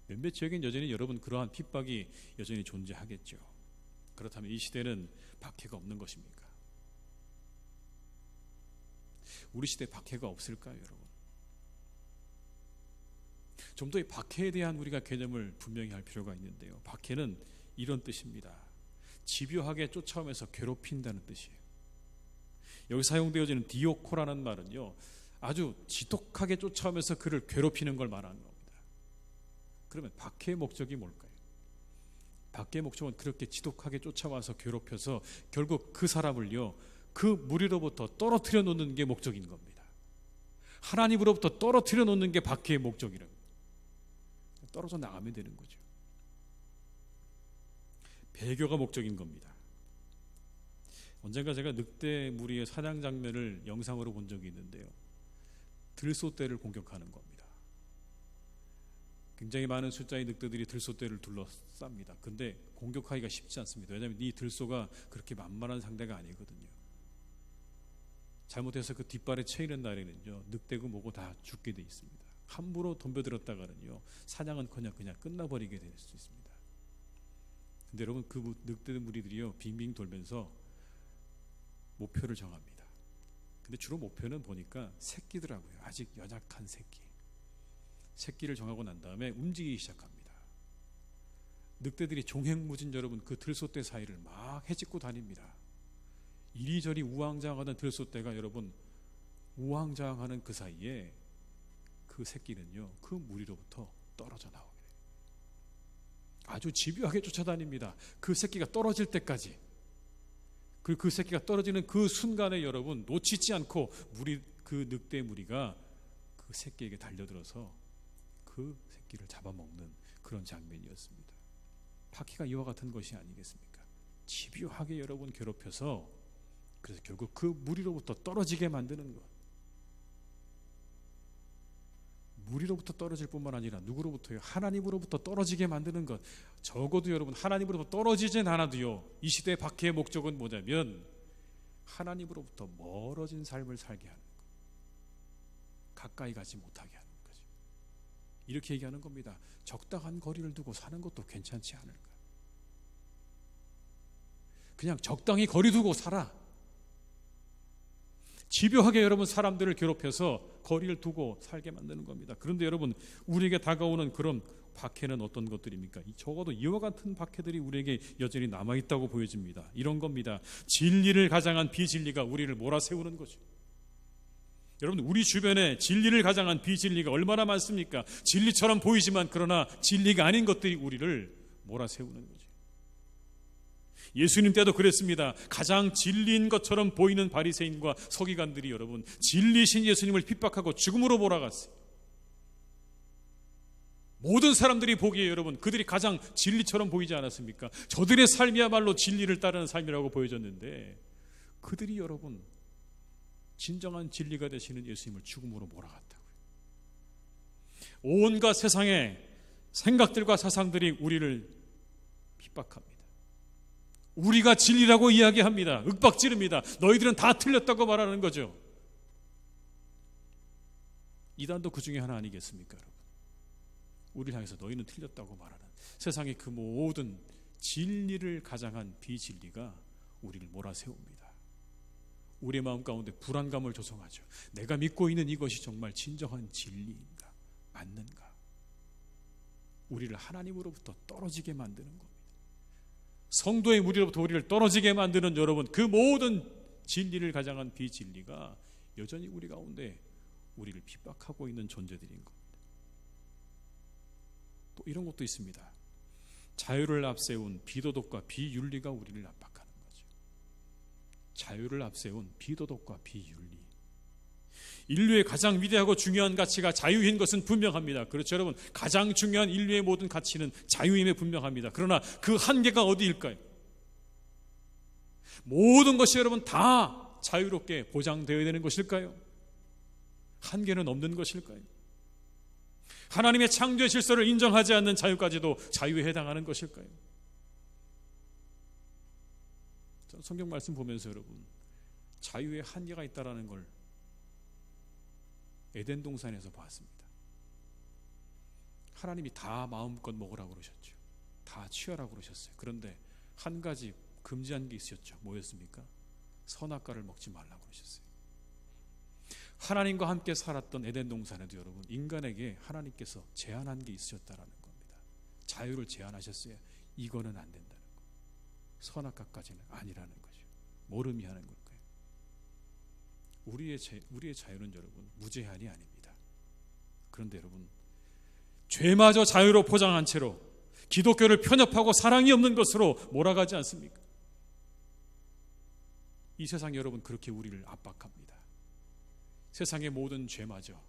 몇몇 지역엔 여전히 여러분 그러한 핍박이 여전히 존재하겠죠. 그렇다면 이 시대는 박해가 없는 것입니까? 우리 시대에 박해가 없을까요, 여러분? 좀 더 이 박해에 대한 우리가 개념을 분명히 할 필요가 있는데요. 박해는 이런 뜻입니다. 집요하게 쫓아오면서 괴롭힌다는 뜻이에요. 여기 사용되어지는 디오코라는 말은요, 아주 지독하게 쫓아오면서 그를 괴롭히는 걸 말하는 겁니다. 그러면 박해의 목적이 뭘까요? 박해의 목적은 그렇게 지독하게 쫓아와서 괴롭혀서 결국 그 사람을요, 그 무리로부터 떨어뜨려 놓는 게 목적인 겁니다. 하나님으로부터 떨어뜨려 놓는 게 박해의 목적이랍니다. 떨어져 나가면 되는 거죠. 배교가 목적인 겁니다. 언젠가 제가 늑대 무리의 사냥 장면을 영상으로 본 적이 있는데요. 들소떼를 공격하는 겁니다. 굉장히 많은 숫자의 늑대들이 들소떼를 둘러쌉니다. 근데 공격하기가 쉽지 않습니다. 왜냐하면 이 들소가 그렇게 만만한 상대가 아니거든요. 잘못해서 그 뒷발에 채이는 날에는요, 늑대고 뭐고 다 죽게 돼 있습니다. 함부로 덤벼들었다가는요, 사냥은커녕 그냥 끝나버리게 될 수 있습니다. 근데 여러분 그 늑대 무리들이요 빙빙 돌면서 목표를 정합니다. 근데 주로 목표는 보니까 새끼더라고요. 아직 연약한 새끼를 정하고 난 다음에 움직이기 시작합니다. 늑대들이 종횡무진 여러분 그 들소떼 사이를 막 헤집고 다닙니다. 이리저리 우왕좌왕하던 들소떼가 여러분 우왕좌왕하는 그 사이에 그 새끼는요 그 무리로부터 떨어져 나오게 됩니다. 아주 집요하게 쫓아다닙니다. 그 새끼가 떨어질 때까지. 그 새끼가 떨어지는 그 순간에 여러분 놓치지 않고 그 늑대 무리가 그 새끼에게 달려들어서 그 새끼를 잡아먹는 그런 장면이었습니다. 박해가 이와 같은 것이 아니겠습니까? 집요하게 여러분 괴롭혀서 그래서 결국 그 무리로부터 떨어지게 만드는 것. 무리로부터 떨어질 뿐만 아니라 누구로부터요? 하나님으로부터 떨어지게 만드는 것. 적어도 여러분 하나님으로부터 떨어지진 않아도요, 이 시대의 박해의 목적은 뭐냐면 하나님으로부터 멀어진 삶을 살게 하는 것, 가까이 가지 못하게 하는 거죠. 이렇게 얘기하는 겁니다. 적당한 거리를 두고 사는 것도 괜찮지 않을까? 그냥 적당히 거리 두고 살아. 집요하게 여러분 사람들을 괴롭혀서 거리를 두고 살게 만드는 겁니다. 그런데 여러분 우리에게 다가오는 그런 박해는 어떤 것들입니까? 적어도 이와 같은 박해들이 우리에게 여전히 남아있다고 보여집니다. 이런 겁니다. 진리를 가장한 비진리가 우리를 몰아세우는 거죠. 여러분, 우리 주변에 진리를 가장한 비진리가 얼마나 많습니까? 진리처럼 보이지만 그러나 진리가 아닌 것들이 우리를 몰아세우는 거죠. 예수님 때도 그랬습니다. 가장 진리인 것처럼 보이는 바리새인과 서기관들이 여러분 진리신 예수님을 핍박하고 죽음으로 몰아갔어요. 모든 사람들이 보기에 여러분 그들이 가장 진리처럼 보이지 않았습니까? 저들의 삶이야말로 진리를 따르는 삶이라고 보여졌는데 그들이 여러분 진정한 진리가 되시는 예수님을 죽음으로 몰아갔다고요. 온갖 세상의 생각들과 사상들이 우리를 핍박합니다. 우리가 진리라고 이야기합니다. 윽박지릅니다. 너희들은 다 틀렸다고 말하는 거죠. 이단도 그 중에 하나 아니겠습니까, 여러분? 우리를 향해서 너희는 틀렸다고 말하는 세상의 그 모든 진리를 가장한 비진리가 우리를 몰아세웁니다. 우리의 마음 가운데 불안감을 조성하죠. 내가 믿고 있는 이것이 정말 진정한 진리인가? 맞는가? 우리를 하나님으로부터 떨어지게 만드는 겁니다. 성도의 무리로부터 우리를 떨어지게 만드는 여러분 그 모든 진리를 가장한 비진리가 여전히 우리 가운데 우리를 핍박하고 있는 존재들인 겁니다. 또 이런 것도 있습니다. 자유를 앞세운 비도덕과 비윤리가 우리를 압박하는 거죠. 자유를 앞세운 비도덕과 비윤리. 인류의 가장 위대하고 중요한 가치가 자유인 것은 분명합니다. 그렇죠, 여러분? 가장 중요한 인류의 모든 가치는 자유임에 분명합니다. 그러나 그 한계가 어디일까요? 모든 것이 여러분 다 자유롭게 보장되어야 되는 것일까요? 한계는 없는 것일까요? 하나님의 창조의 질서를 인정하지 않는 자유까지도 자유에 해당하는 것일까요? 저는 성경 말씀 보면서 여러분 자유에 한계가 있다는 걸 에덴 동산에서 봤습니다. 하나님이 다 마음껏 먹으라고 그러셨죠. 다 취하라고 그러셨어요. 그런데 한 가지 금지한 게 있었죠. 뭐였습니까? 선악과를 먹지 말라고 그러셨어요. 하나님과 함께 살았던 에덴 동산에도 여러분 인간에게 하나님께서 제한한 게 있으셨다라는 겁니다. 자유를 제한하셨어요. 이거는 안 된다는 거. 선악과까지는 아니라는 거죠. 뭘 의미하는 걸까요? 우리의 자유는 여러분 무제한이 아닙니다. 그런데 여러분 죄마저 자유로 포장한 채로 기독교를 편협하고 사랑이 없는 것으로 몰아가지 않습니까? 이 세상 여러분 그렇게 우리를 압박합니다. 세상의 모든 죄마저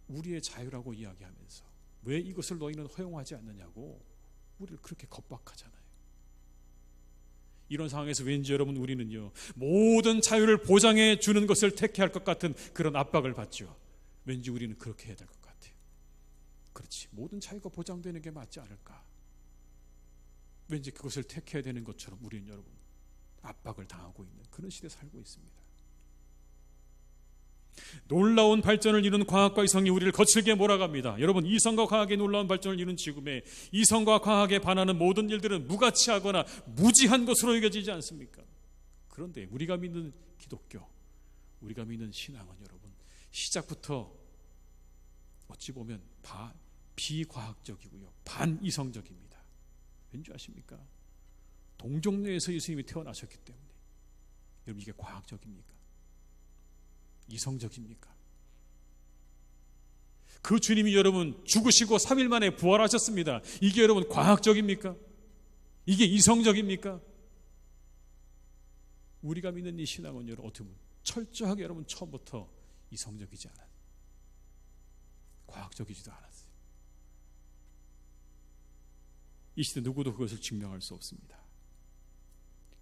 우리의 자유라고 이야기하면서 왜 이것을 너희는 허용하지 않느냐고 우리를 그렇게 겁박하잖아요. 이런 상황에서 왠지 여러분 우리는요 모든 자유를 보장해 주는 것을 택해야 할 것 같은 그런 압박을 받죠. 왠지 우리는 그렇게 해야 될 것 같아요. 그렇지, 모든 자유가 보장되는 게 맞지 않을까? 왠지 그것을 택해야 되는 것처럼 우리는 여러분 압박을 당하고 있는 그런 시대에 살고 있습니다. 놀라운 발전을 이룬 과학과 이성이 우리를 거칠게 몰아갑니다. 여러분 이성과 과학의 놀라운 발전을 이룬 지금에 이성과 과학에 반하는 모든 일들은 무가치하거나 무지한 것으로 여겨지지 않습니까? 그런데 우리가 믿는 기독교, 우리가 믿는 신앙은 여러분 시작부터 어찌 보면 비과학적이고요 반이성적입니다. 왠지 아십니까? 동정녀에서 예수님이 태어나셨기 때문에. 여러분 이게 과학적입니까? 이성적입니까? 그 주님이 여러분 죽으시고 3일 만에 부활하셨습니다. 이게 여러분 과학적입니까? 이게 이성적입니까? 우리가 믿는 이 신앙은 여러분 어떻게 보면 철저하게 여러분 처음부터 이성적이지 않았어요. 과학적이지도 않았어요. 이 시대 누구도 그것을 증명할 수 없습니다.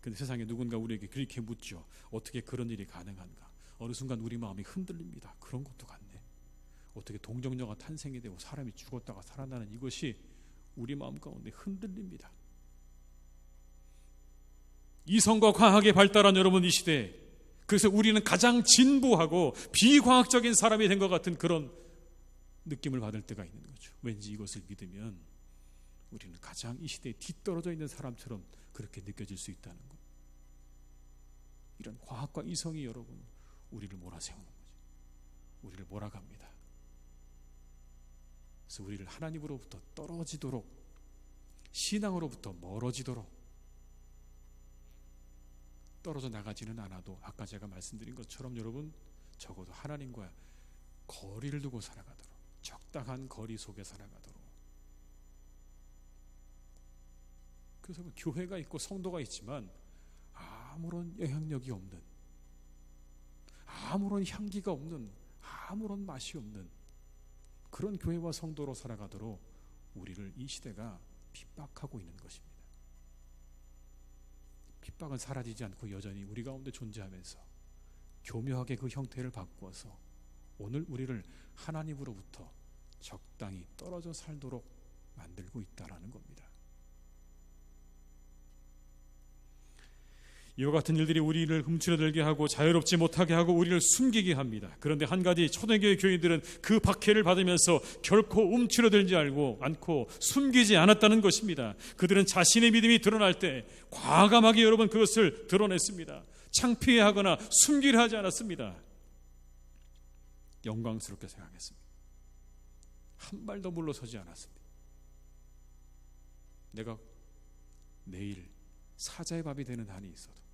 그런데 세상에 누군가 우리에게 그렇게 묻죠. 어떻게 그런 일이 가능한가? 어느 순간 우리 마음이 흔들립니다. 그런 것도 같네. 어떻게 동정녀가 탄생이 되고 사람이 죽었다가 살아나는 이것이 우리 마음 가운데 흔들립니다. 이성과 과학의 발달한 여러분 이 시대에 그래서 우리는 가장 진부하고 비과학적인 사람이 된 것 같은 그런 느낌을 받을 때가 있는 거죠. 왠지 이것을 믿으면 우리는 가장 이 시대에 뒤떨어져 있는 사람처럼 그렇게 느껴질 수 있다는 것. 이런 과학과 이성이 여러분 우리를 몰아세우는 거죠. 우리를 몰아갑니다. 그래서 우리를 하나님으로부터 떨어지도록 신앙으로부터 멀어지도록 떨어져 나가지는 않아도 아까 제가 말씀드린 것처럼 여러분 적어도 하나님과 거리를 두고 살아가도록, 적당한 거리 속에 살아가도록. 그래서 교회가 있고 성도가 있지만 아무런 영향력이 없는, 아무런 향기가 없는, 아무런 맛이 없는 그런 교회와 성도로 살아가도록 우리를 이 시대가 핍박하고 있는 것입니다. 핍박은 사라지지 않고 여전히 우리 가운데 존재하면서 교묘하게 그 형태를 바꾸어서 오늘 우리를 하나님으로부터 적당히 떨어져 살도록 만들고 있다라는 겁니다. 이와 같은 일들이 우리를 훔치려들게 하고 자유롭지 못하게 하고 우리를 숨기게 합니다. 그런데 한 가지 초대교회 교인들은 그 박해를 받으면서 결코 움츠러들지 않고 숨기지 않았다는 것입니다. 그들은 자신의 믿음이 드러날 때 과감하게 여러분 그것을 드러냈습니다. 창피해하거나 숨기려 하지 않았습니다. 영광스럽게 생각했습니다. 한 발도 물러서지 않았습니다. 내가 내일 사자의 밥이 되는 한이 있어도,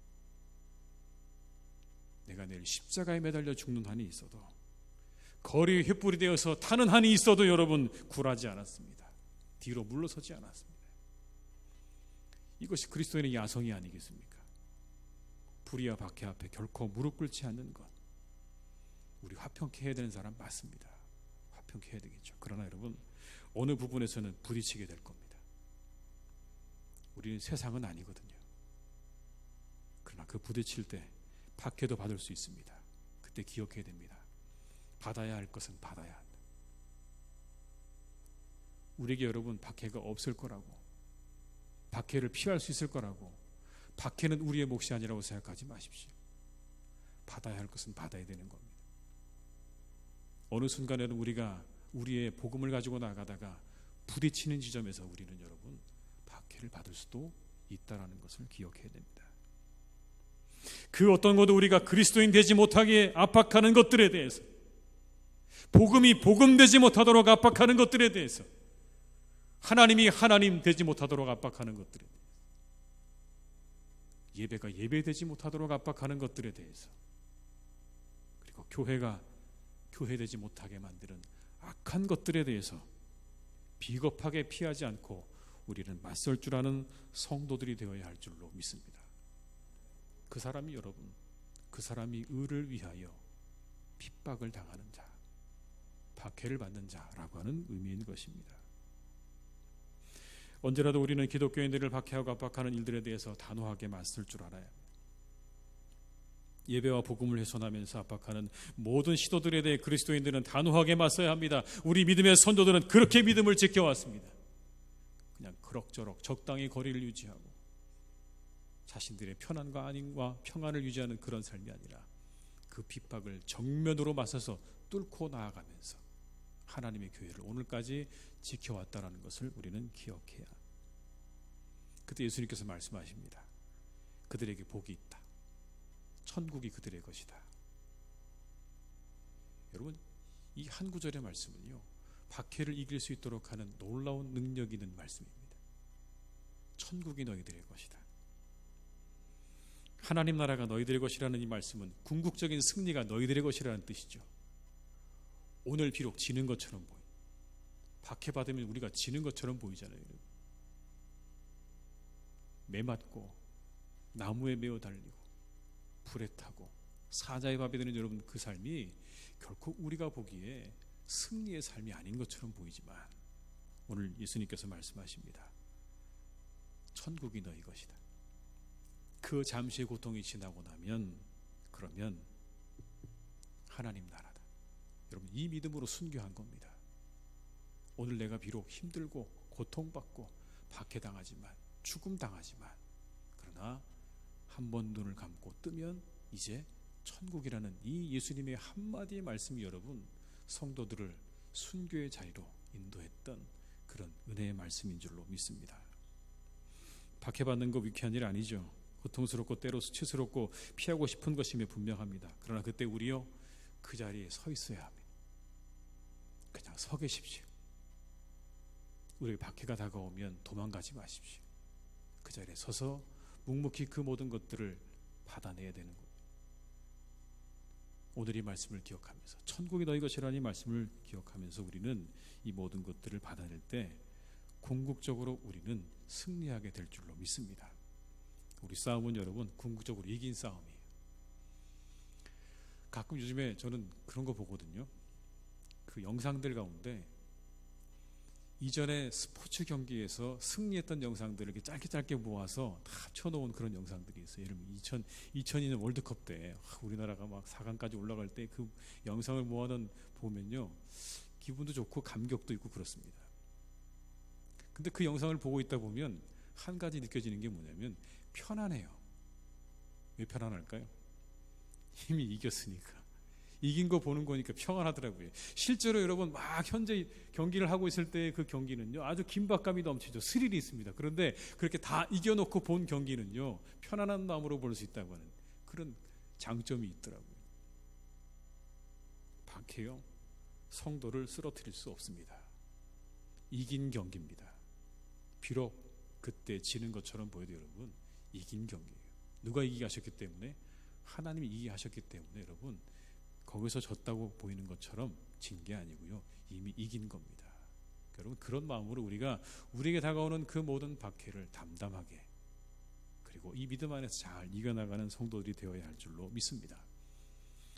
내가 내일 십자가에 매달려 죽는 한이 있어도, 거리에 횃불이 되어서 타는 한이 있어도 여러분 굴하지 않았습니다. 뒤로 물러서지 않았습니다. 이것이 그리스도인의 야성이 아니겠습니까? 불의와 박해 앞에 결코 무릎 꿇지 않는 것. 우리 화평케 해야 되는 사람 맞습니다. 화평케 해야 되겠죠. 그러나 여러분 어느 부분에서는 부딪히게 될 겁니다. 우리는 세상은 아니거든요. 그러나 그 부딪힐 때 박해도 받을 수 있습니다. 그때 기억해야 됩니다. 받아야 할 것은 받아야 한다. 우리에게 여러분 박해가 없을 거라고, 박해를 피할 수 있을 거라고, 박해는 우리의 몫이 아니라고 생각하지 마십시오. 받아야 할 것은 받아야 되는 겁니다. 어느 순간에는 우리가 우리의 복음을 가지고 나가다가 부딪히는 지점에서 우리는 여러분 박해를 받을 수도 있다라는 것을 기억해야 됩니다. 그 어떤 것도 우리가 그리스도인 되지 못하게 압박하는 것들에 대해서, 복음이 복음되지 못하도록 압박하는 것들에 대해서, 하나님이 하나님 되지 못하도록 압박하는 것들에 대해서, 예배가 예배되지 못하도록 압박하는 것들에 대해서, 그리고 교회가 교회되지 못하게 만드는 악한 것들에 대해서 비겁하게 피하지 않고 우리는 맞설 줄 아는 성도들이 되어야 할 줄로 믿습니다. 그 사람이 여러분, 그 사람이 의를 위하여 핍박을 당하는 자, 박해를 받는 자라고 하는 의미인 것입니다. 언제라도 우리는 기독교인들을 박해하고 압박하는 일들에 대해서 단호하게 맞설 줄 알아야 합니다. 예배와 복음을 훼손하면서 압박하는 모든 시도들에 대해 그리스도인들은 단호하게 맞서야 합니다. 우리 믿음의 선조들은 그렇게 믿음을 지켜왔습니다. 그냥 그럭저럭 적당히 거리를 유지하고 자신들의 편안과 안임과 평안을 유지하는 그런 삶이 아니라 그 핍박을 정면으로 맞서서 뚫고 나아가면서 하나님의 교회를 오늘까지 지켜왔다는 것을 우리는 기억해야. 그때 예수님께서 말씀하십니다. 그들에게 복이 있다. 천국이 그들의 것이다. 여러분, 이 한 구절의 말씀은요, 박해를 이길 수 있도록 하는 놀라운 능력이 있는 말씀입니다. 천국이 너희들의 것이다. 하나님 나라가 너희들의 것이라는 이 말씀은 궁극적인 승리가 너희들의 것이라는 뜻이죠. 오늘 비록 지는 것처럼 보이, 박해받으면 우리가 지는 것처럼 보이잖아요. 매맞고 나무에 매어 달리고 불에 타고 사자의 밥이 되는 여러분, 그 삶이 결코 우리가 보기에 승리의 삶이 아닌 것처럼 보이지만 오늘 예수님께서 말씀하십니다. 천국이 너희 것이다. 그 잠시의 고통이 지나고 나면 그러면 하나님 나라다. 여러분, 이 믿음으로 순교한 겁니다. 오늘 내가 비록 힘들고 고통받고 박해당하지만 죽음당하지만 그러나 한 번 눈을 감고 뜨면 이제 천국이라는 이 예수님의 한마디의 말씀이 여러분 성도들을 순교의 자리로 인도했던 그런 은혜의 말씀인 줄로 믿습니다. 박해받는 거 위쾌한 일 아니죠. 고통스럽고 때로 수치스럽고 피하고 싶은 것임에 분명합니다. 그러나 그때 우리요 그 자리에 서 있어야 합니다. 그냥 서 계십시오. 우리에게 박해가 다가오면 도망가지 마십시오. 그 자리에 서서 묵묵히 그 모든 것들을 받아내야 되는 겁니다. 오늘 이 말씀을 기억하면서 천국이 너희 것이라는 이 말씀을 기억하면서 우리는 이 모든 것들을 받아낼 때 궁극적으로 우리는 승리하게 될 줄로 믿습니다. 우리 싸움은 여러분 궁극적으로 이긴 싸움이에요. 가끔 요즘에 저는 그런 거 보거든요. 그 영상들 가운데 이전에 스포츠 경기에서 승리했던 영상들을 이렇게 짧게 모아서 다 합쳐놓은 그런 영상들이 있어요. 예를 들면 2002년 월드컵 때 우리나라가 막 4강까지 올라갈 때 그 영상을 모아놓은 보면요, 기분도 좋고 감격도 있고 그렇습니다. 근데 그 영상을 보고 있다 보면 한 가지 느껴지는 게 뭐냐면 편안해요. 왜 편안할까요? 이미 이겼으니까. 이긴 거 보는 거니까 평안하더라고요. 실제로 여러분 막 현재 경기를 하고 있을 때 그 경기는요 아주 긴박감이 넘치죠. 스릴이 있습니다. 그런데 그렇게 다 이겨놓고 본 경기는요 편안한 마음으로 볼 수 있다고 하는 그런 장점이 있더라고요. 박해요 성도를 쓰러뜨릴 수 없습니다. 이긴 경기입니다. 비록 그때 지는 것처럼 보여도 여러분 이긴 경기예요. 누가 이기게 하셨기 때문에? 하나님이 이기게 하셨기 때문에 여러분 거기서 졌다고 보이는 것처럼 진 게 아니고요. 이미 이긴 겁니다. 여러분 그런 마음으로 우리가 우리에게 다가오는 그 모든 박해를 담담하게 그리고 이 믿음 안에서 잘 이겨나가는 성도들이 되어야 할 줄로 믿습니다.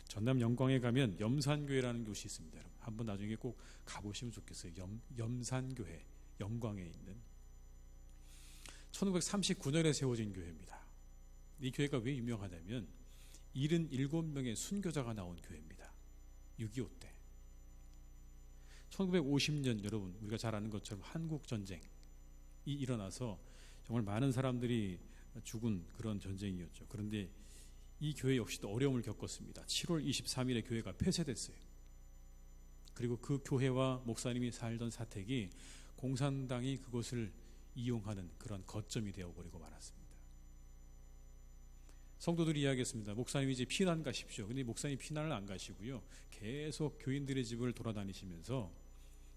전남 영광에 가면 염산교회라는 곳이 있습니다. 여러분 한번 나중에 꼭 가보시면 좋겠어요. 염산교회 영광에 있는 1939년에 세워진 교회입니다. 이 교회가 왜 유명하냐면 77명의 순교자가 나온 교회입니다. 6.25 때 1950년 여러분 우리가 잘 아는 것처럼 한국전쟁이 일어나서 정말 많은 사람들이 죽은 그런 전쟁이었죠. 그런데 이 교회 역시도 어려움을 겪었습니다. 7월 23일에 교회가 폐쇄됐어요. 그리고 그 교회와 목사님이 살던 사택이 공산당이 그것을 이용하는 그런 거점이 되어버리고 말았습니다. 성도들이 이야기했습니다. 목사님 이제 피난 가십시오. 근데 목사님 피난을 안 가시고요. 계속 교인들의 집을 돌아다니시면서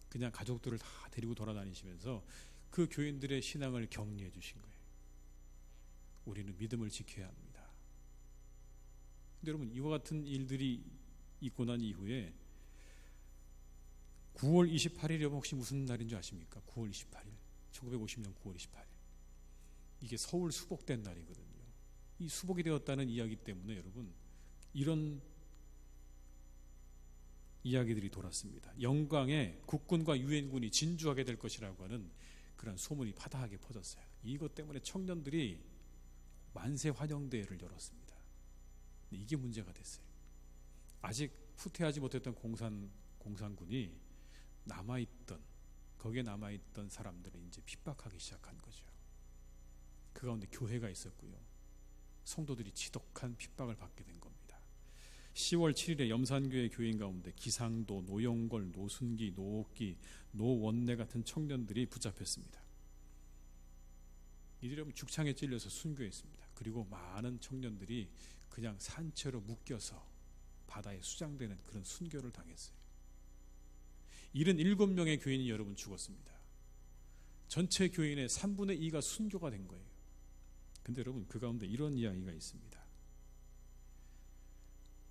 그냥 가족들을 다 데리고 돌아다니시면서 그 교인들의 신앙을 격려해 주신 거예요. 우리는 믿음을 지켜야 합니다. 근데 여러분 이와 같은 일들이 있고 난 이후에 9월 28일이 혹시 무슨 날인 줄 아십니까? 9월 28일 1950년 9월 28일 이게 서울 수복된 날이거든요. 이 수복이 되었다는 이야기 때문에 여러분 이런 이야기들이 돌았습니다. 영광에 국군과 유엔군이 진주하게 될 것이라고 하는 그런 소문이 파다하게 퍼졌어요. 이것 때문에 청년들이 만세 환영대회를 열었습니다. 이게 문제가 됐어요. 아직 후퇴하지 못했던 공산군이 거기에 남아있던 사람들을 이제 핍박하기 시작한 거죠. 그 가운데 교회가 있었고요. 성도들이 지독한 핍박을 받게 된 겁니다. 10월 7일에 염산교회 교인 가운데 기상도, 노영걸, 노순기, 노옥기, 노원내 같은 청년들이 붙잡혔습니다. 이들은 죽창에 찔려서 순교했습니다. 그리고 많은 청년들이 그냥 산채로 묶여서 바다에 수장되는 그런 순교를 당했어요. 77명의 교인이 여러분 죽었습니다. 전체 교인의 3분의 2가 순교가 된 거예요. 근데 여러분 그 가운데 이런 이야기가 있습니다.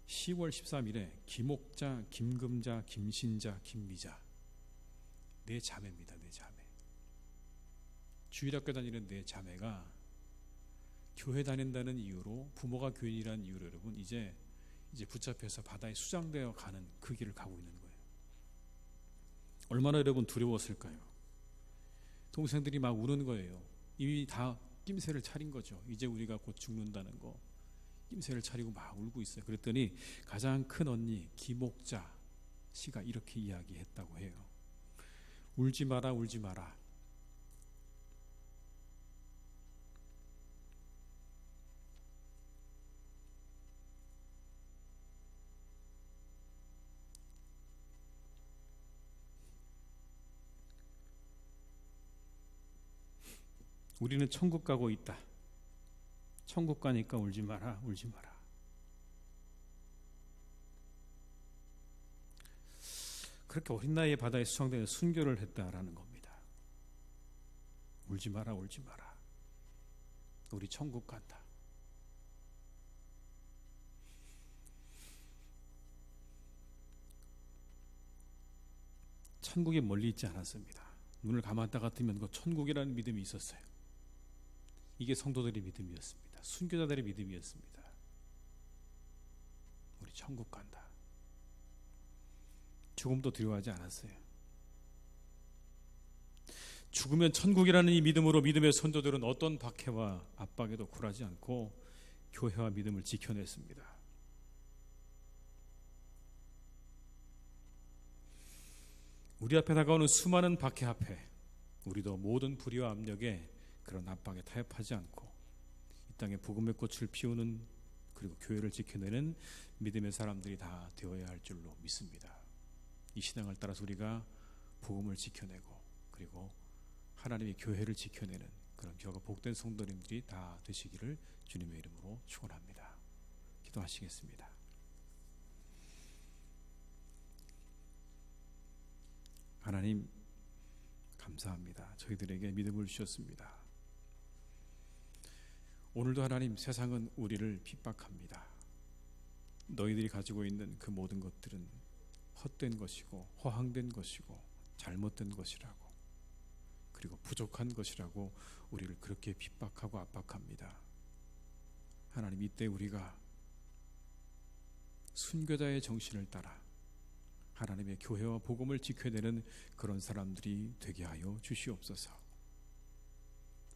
10월 13일에 김옥자, 김금자, 김신자, 김미자 네 자매입니다. 네 자매. 주일학교 다니는 네 자매가 교회 다닌다는 이유로 부모가 교인이라는 이유로 여러분 이제 붙잡혀서 바다에 수장되어 가는 그 길을 가고 있는 거예요. 얼마나 여러분 두려웠을까요? 동생들이 막 우는 거예요. 이미 다 낌새를 차린 거죠. 이제 우리가 곧 죽는다는 거 낌새를 차리고 막 울고 있어요. 그랬더니 가장 큰 언니 김옥자 씨가 이렇게 이야기했다고 해요. 울지 마라 울지 마라. 우리는 천국 가고 있다. 천국 가니까 울지 마라, 울지 마라. 그렇게 어린 나이에 바다에 수상되는 순교를 했다라는 겁니다. 울지 마라, 울지 마라. 우리 천국 간다. 천국이 멀리 있지 않았습니다. 눈을 감았다가 뜨면 그 천국이라는 믿음이 있었어요. 이게 성도들의 믿음이었습니다. 순교자들의 믿음이었습니다. 우리 천국 간다. 죽음도 두려워하지 않았어요. 죽으면 천국이라는 이 믿음으로 믿음의 선조들은 어떤 박해와 압박에도 굴하지 않고 교회와 믿음을 지켜냈습니다. 우리 앞에 다가오는 수많은 박해 앞에 우리도 모든 불의와 압력에 그런 압박에 타협하지 않고 이 땅에 복음의 꽃을 피우는 그리고 교회를 지켜내는 믿음의 사람들이 다 되어야 할 줄로 믿습니다. 이 신앙을 따라서 우리가 복음을 지켜내고 그리고 하나님의 교회를 지켜내는 그런 교회가 복된 성도님들이 다 되시기를 주님의 이름으로 축원합니다. 기도하시겠습니다. 하나님 감사합니다. 저희들에게 믿음을 주셨습니다. 오늘도 하나님 세상은 우리를 핍박합니다. 너희들이 가지고 있는 그 모든 것들은 헛된 것이고 허황된 것이고 잘못된 것이라고 그리고 부족한 것이라고 우리를 그렇게 핍박하고 압박합니다. 하나님 이때 우리가 순교자의 정신을 따라 하나님의 교회와 복음을 지켜내는 그런 사람들이 되게 하여 주시옵소서.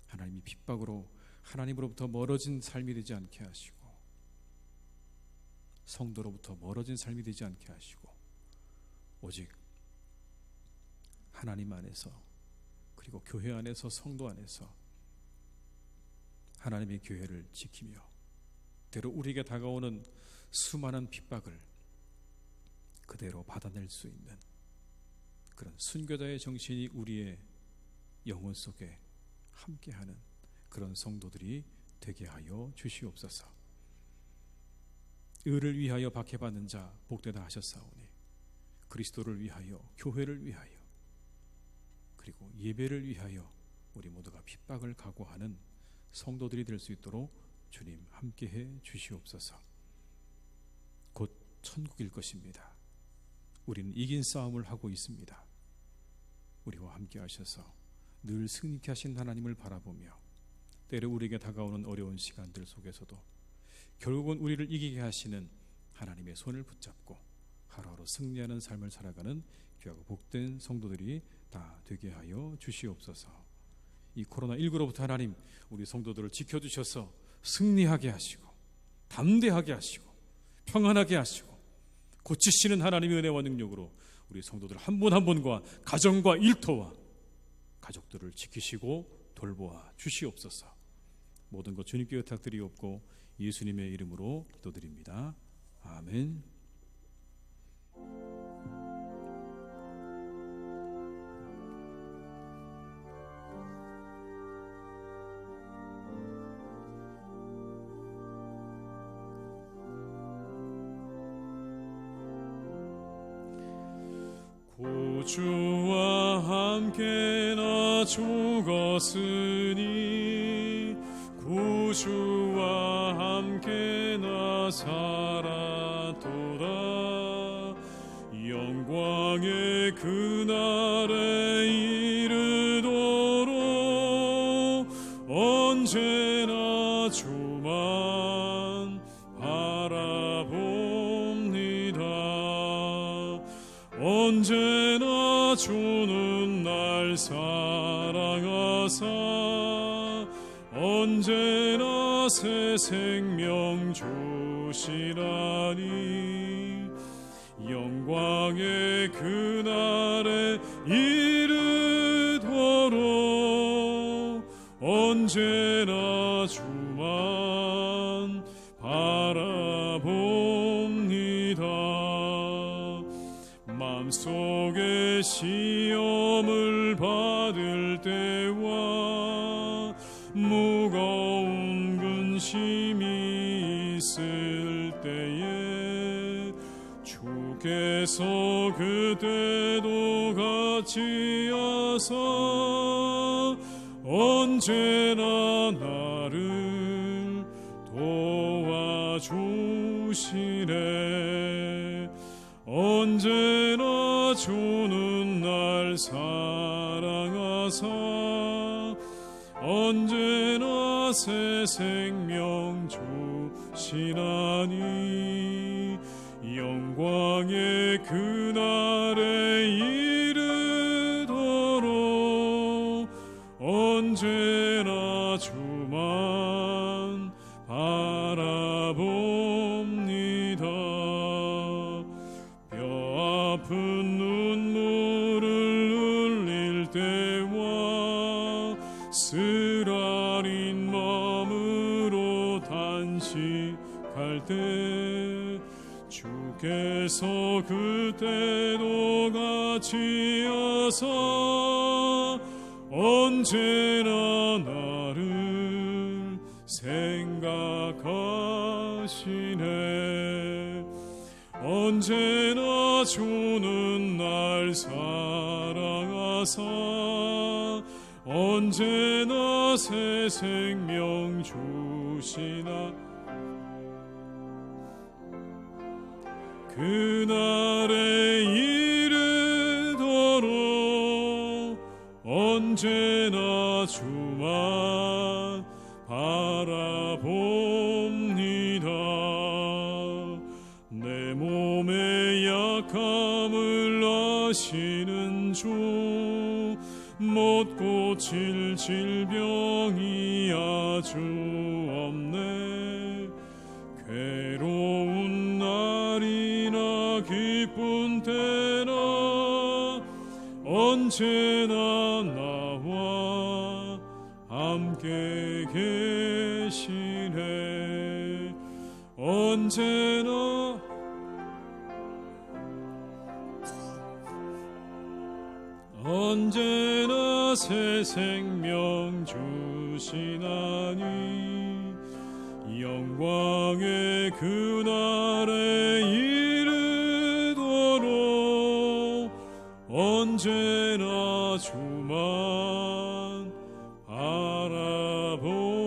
하나님이 핍박으로 하나님으로부터 멀어진 삶이 되지 않게 하시고 성도로부터 멀어진 삶이 되지 않게 하시고 오직 하나님 안에서 그리고 교회 안에서 성도 안에서 하나님의 교회를 지키며 때로 우리에게 다가오는 수많은 핍박을 그대로 받아낼 수 있는 그런 순교자의 정신이 우리의 영혼 속에 함께하는 그런 성도들이 되게 하여 주시옵소서. 의를 위하여 박해받는 자 복되다 하셨사오니 그리스도를 위하여 교회를 위하여 그리고 예배를 위하여 우리 모두가 핍박을 각오하는 성도들이 될 수 있도록 주님 함께해 주시옵소서. 곧 천국일 것입니다. 우리는 이긴 싸움을 하고 있습니다. 우리와 함께 하셔서 늘 승리케 하신 하나님을 바라보며 때로 우리에게 다가오는 어려운 시간들 속에서도 결국은 우리를 이기게 하시는 하나님의 손을 붙잡고 하루하루 승리하는 삶을 살아가는 귀하고 복된 성도들이 다 되게 하여 주시옵소서. 이 코로나19로부터 하나님 우리 성도들을 지켜주셔서 승리하게 하시고 담대하게 하시고 평안하게 하시고 고치시는 하나님의 은혜와 능력으로 우리 성도들 한 분 한 분과 가정과 일터와 가족들을 지키시고 돌보아 주시옵소서. 모든 것 주님께 부탁드리옵고 예수님의 이름으로 기도드립니다. 아멘. 구주와 함께 나 죽었으니 구주와 함께 나 살았도다. 영광의 그날에 이르도록 언제나 주만 바라봅니다. 언제나 주는 날 사랑하사 언제나 새 생명 주시라니. 영광의 그날에 이르도록 언제나 주만 바라봅니다. 마음속에 시험을 받을 때와 무거운 근심이 있을 때에 주께서 그때도 같이 하사 언제나 나를 도와주시네. 언제나 주는 날 날 사랑하사 언제나 새 생명 주시나니 영광의 그날에 이르도록 언제나 주만 바라봅니다. 뼈 아픈 눈물을 흘릴 때와 쓰라린 마음으로 단식할 때 주께서 그때도 같이 하사 언제나 나를 생각하시네. 언제나 주는 날 사랑하사 언제나 새 생명 주시나 그날에 이르도록 언제나 주만 바라봅니다. 내 몸의 약함을 아시는 주 못 고칠 질병이 아주 없네. 괴로운 날이나 기쁜 때나 언제나 나와 함께 계시네. 언제나 새 생명 주시나니 영광의 그날에 이르도록 언제나 주만 바라봅니다.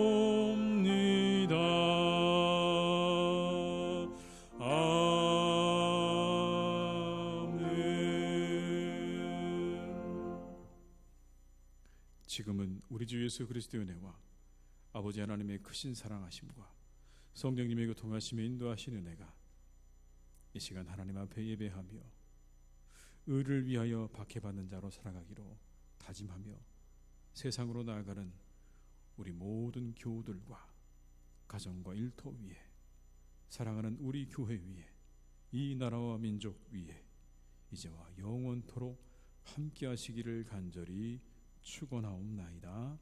지금은 우리 주 예수 그리스도의 은혜와 아버지 하나님의 크신 사랑하심과 성령님의 교통하심에 인도하신 은혜가 이 시간 하나님 앞에 예배하며 의를 위하여 박해받는 자로 살아가기로 다짐하며 세상으로 나아가는 우리 모든 교우들과 가정과 일터 위에 사랑하는 우리 교회 위에 이 나라와 민족 위에 이제와 영원토록 함께 하시기를 간절히 축원하옵나이다.